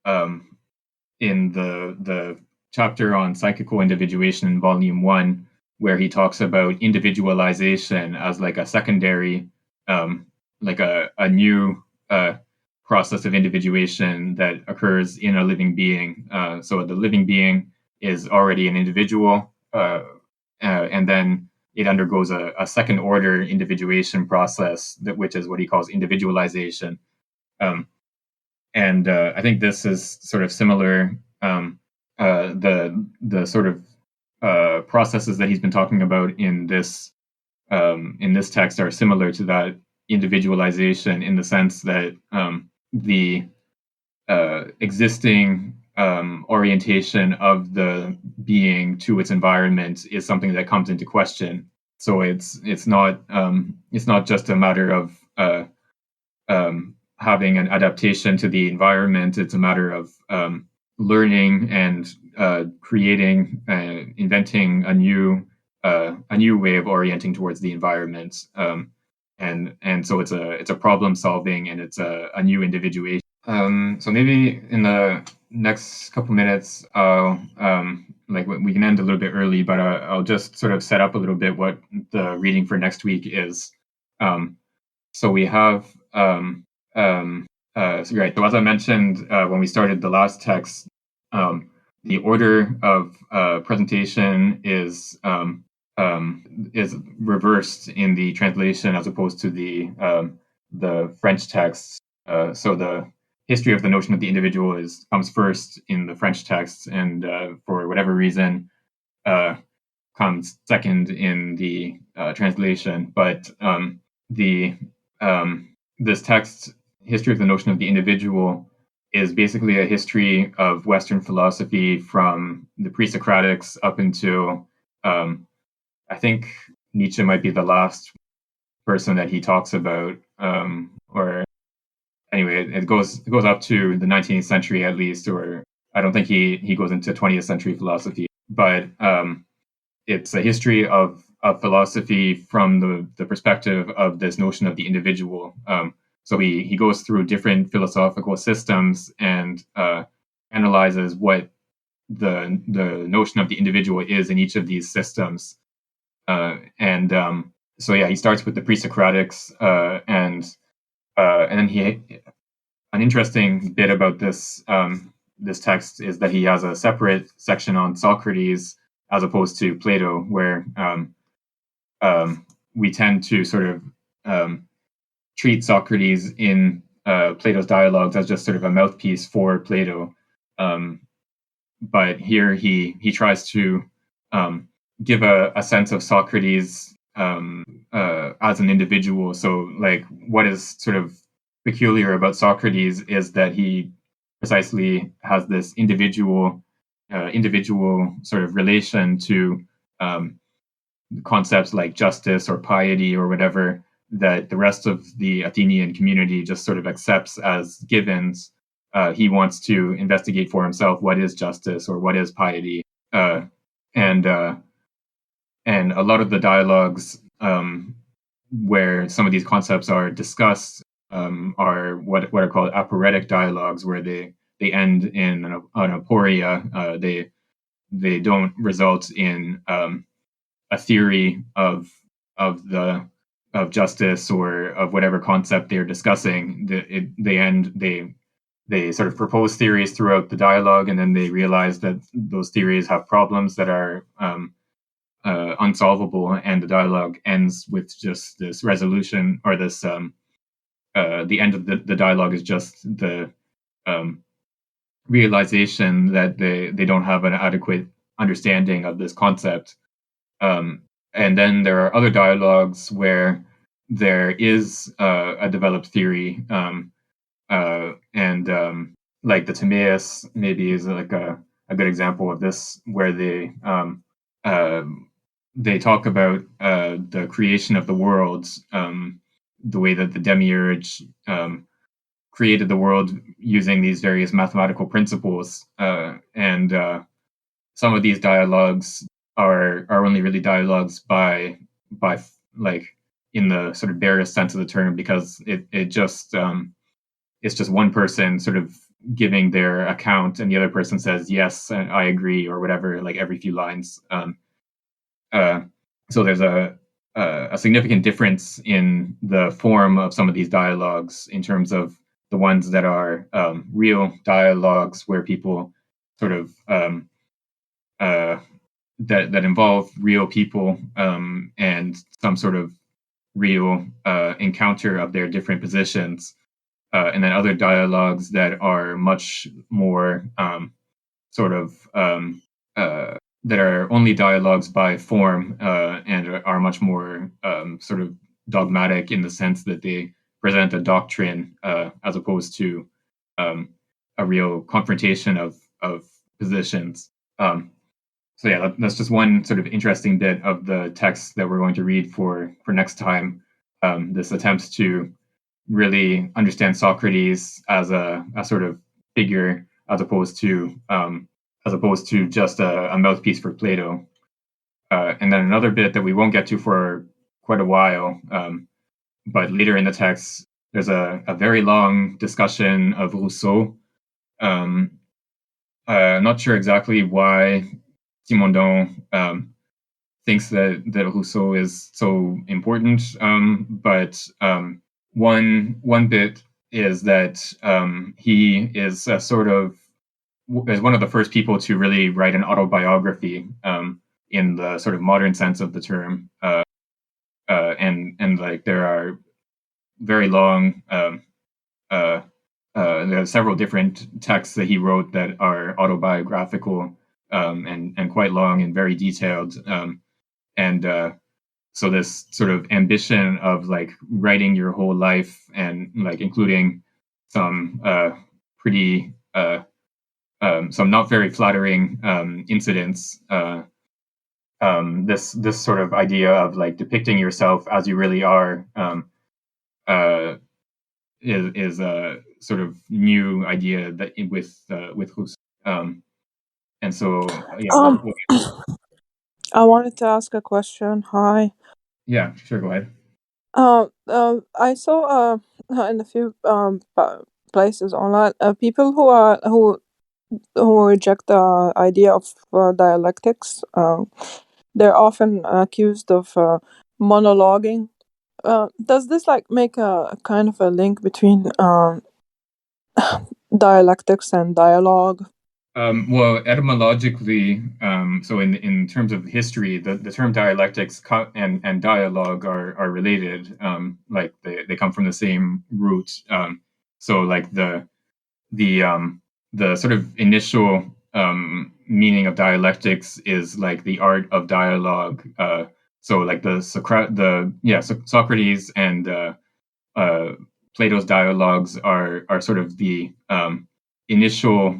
Speaker 1: in the chapter on psychical individuation in Volume 1, where he talks about individualization as like a secondary, like a new process of individuation that occurs in a living being. So the living being is already an individual, and then it undergoes a second order individuation process, which is what he calls individualization. And I think this is sort of similar. The sort of processes that he's been talking about in this text are similar to that individualization, in the sense that the existing orientation of the being to its environment is something that comes into question. So it's not just a matter of having an adaptation to the environment. It's a matter of learning and creating, inventing a new way of orienting towards the environment. And so it's a problem solving, and it's a new individuation. So maybe in the next couple minutes, like we can end a little bit early, but I'll just sort of set up a little bit what the reading for next week is. So we have right. So as I mentioned when we started the last text, the order of presentation is reversed in the translation as opposed to the French text. So the history of the notion of the individual comes first in the French text, and for whatever reason comes second in the translation. But this text, history of the notion of the individual, is basically a history of Western philosophy from the pre-Socratics up until I think Nietzsche might be the last person that he talks about, or anyway, it goes up to the 19th century at least, or I don't think he goes into 20th century philosophy, but it's a history of philosophy from the perspective of this notion of the individual. So he goes through different philosophical systems and analyzes what the notion of the individual is in each of these systems. So he starts with the pre-Socratics, and then an interesting bit about this text is that he has a separate section on Socrates as opposed to Plato, where we tend to sort of treat Socrates in Plato's dialogues as just sort of a mouthpiece for Plato. But here he tries to give a sense of Socrates as an individual. So, like, what is sort of peculiar about Socrates is that he precisely has this individual sort of relation to concepts like justice or piety or whatever that the rest of the Athenian community just sort of accepts as givens. He wants to investigate for himself what is justice or what is piety, and a lot of the dialogues where some of these concepts are discussed are what are called aporetic dialogues, where they end in an aporia. They don't result in a theory of justice or of whatever concept they're discussing. They sort of propose theories throughout the dialogue, and then they realize that those theories have problems that are unsolvable, and the dialogue ends with just this resolution, or this the end of the dialogue is just the realization that they don't have an adequate understanding of this concept. And then there are other dialogues where there is a developed theory, and like the Timaeus maybe is like a good example of this, where they talk about the creation of the world, the way that the demiurge created the world using these various mathematical principles, and some of these dialogues are only really dialogues by like in the sort of barest sense of the term, because it just it's just one person sort of giving their account, and the other person says yes, I agree, or whatever, like every few lines. Uh, so there's a significant difference in the form of some of these dialogues in terms of the ones that are real dialogues where people sort of that involve real people and some sort of real encounter of their different positions, and then other dialogues that are much more sort of that are only dialogues by form and are much more sort of dogmatic in the sense that they present a doctrine as opposed to a real confrontation of positions. So yeah, that's just one sort of interesting bit of the text that we're going to read for next time. This attempt to really understand Socrates as a sort of figure, as opposed to just a mouthpiece for Plato. And then another bit that we won't get to for quite a while, but later in the text, there's a very long discussion of Rousseau. Not sure exactly why Simondon thinks that Rousseau is so important, but one bit is that he is a sort of is one of the first people to really write an autobiography in the sort of modern sense of the term, and like there are very long there are several different texts that he wrote that are autobiographical, and quite long and very detailed, and so this sort of ambition of like writing your whole life and like including some pretty some not very flattering incidents. This sort of idea of like depicting yourself as you really are is a sort of new idea that with Rousseau. And so yeah,
Speaker 4: Um, I wanted to ask a question. Hi.
Speaker 1: yeah, sure, go ahead.
Speaker 4: I saw in a few places online people who reject the idea of dialectics. They're often accused of monologuing. Does this like make a kind of a link between dialectics and dialogue?
Speaker 1: Well, etymologically, so in terms of history, the term dialectics and dialogue are related. Like they come from the same root. So like the sort of initial meaning of dialectics is like the art of dialogue. So like Socrates and Plato's dialogues are sort of the initial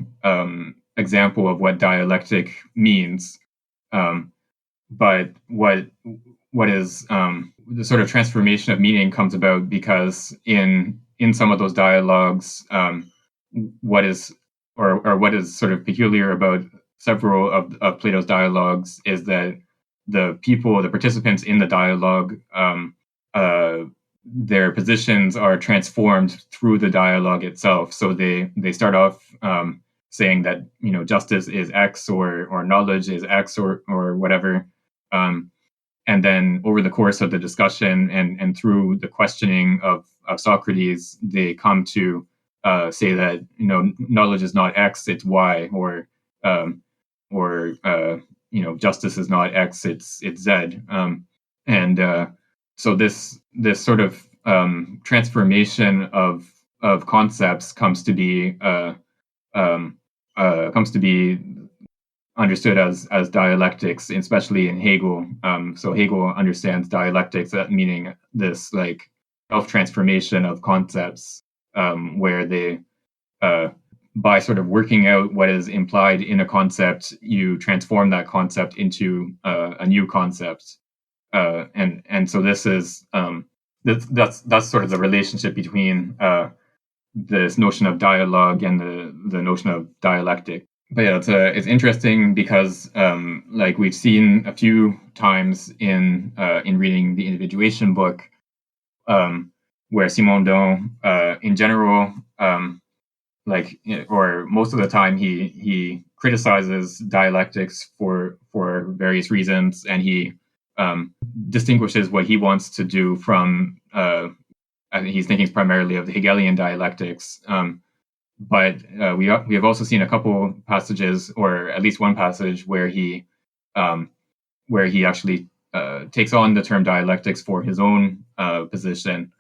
Speaker 1: example of what dialectic means. But what is the sort of transformation of meaning comes about because in some of those dialogues, what is what is sort of peculiar about several of Plato's dialogues is that the participants in the dialogue, their positions are transformed through the dialogue itself. So they start off saying that justice is X or knowledge is X or whatever, and then over the course of the discussion and through the questioning of Socrates, they come to say that knowledge is not X, it's Y, or justice is not X, it's Z, and so this sort of transformation of concepts comes to be understood as dialectics, especially in Hegel. So Hegel understands dialectics meaning this like self-transformation of concepts, where they by sort of working out what is implied in a concept, you transform that concept into a new concept. And so this is that's sort of the relationship between this notion of dialogue and the notion of dialectic. but yeah, it's interesting because like we've seen a few times in reading the individuation book, where Simondon, in general, like or most of the time, he criticizes dialectics for various reasons, and he distinguishes what he wants to do from. I think he's thinking primarily of the Hegelian dialectics. But we have also seen a couple passages, or at least one passage, um, where he actually takes on the term dialectics for his own position,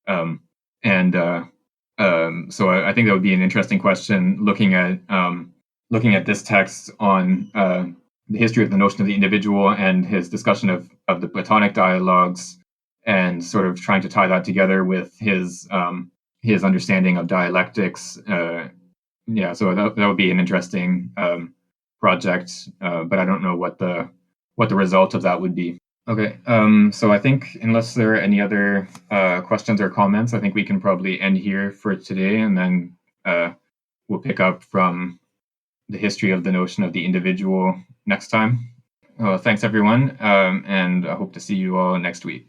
Speaker 1: um, and so I think that would be an interesting question, looking at this text on the history of the notion of the individual and his discussion of the Platonic dialogues, and sort of trying to tie that together with his understanding of dialectics. Yeah, so that would be an interesting project, but I don't know what the result of that would be. Okay, so I think unless there are any other questions or comments, I think we can probably end here for today, and then we'll pick up from the history of the notion of the individual next time. Thanks, everyone, and I hope to see you all next week.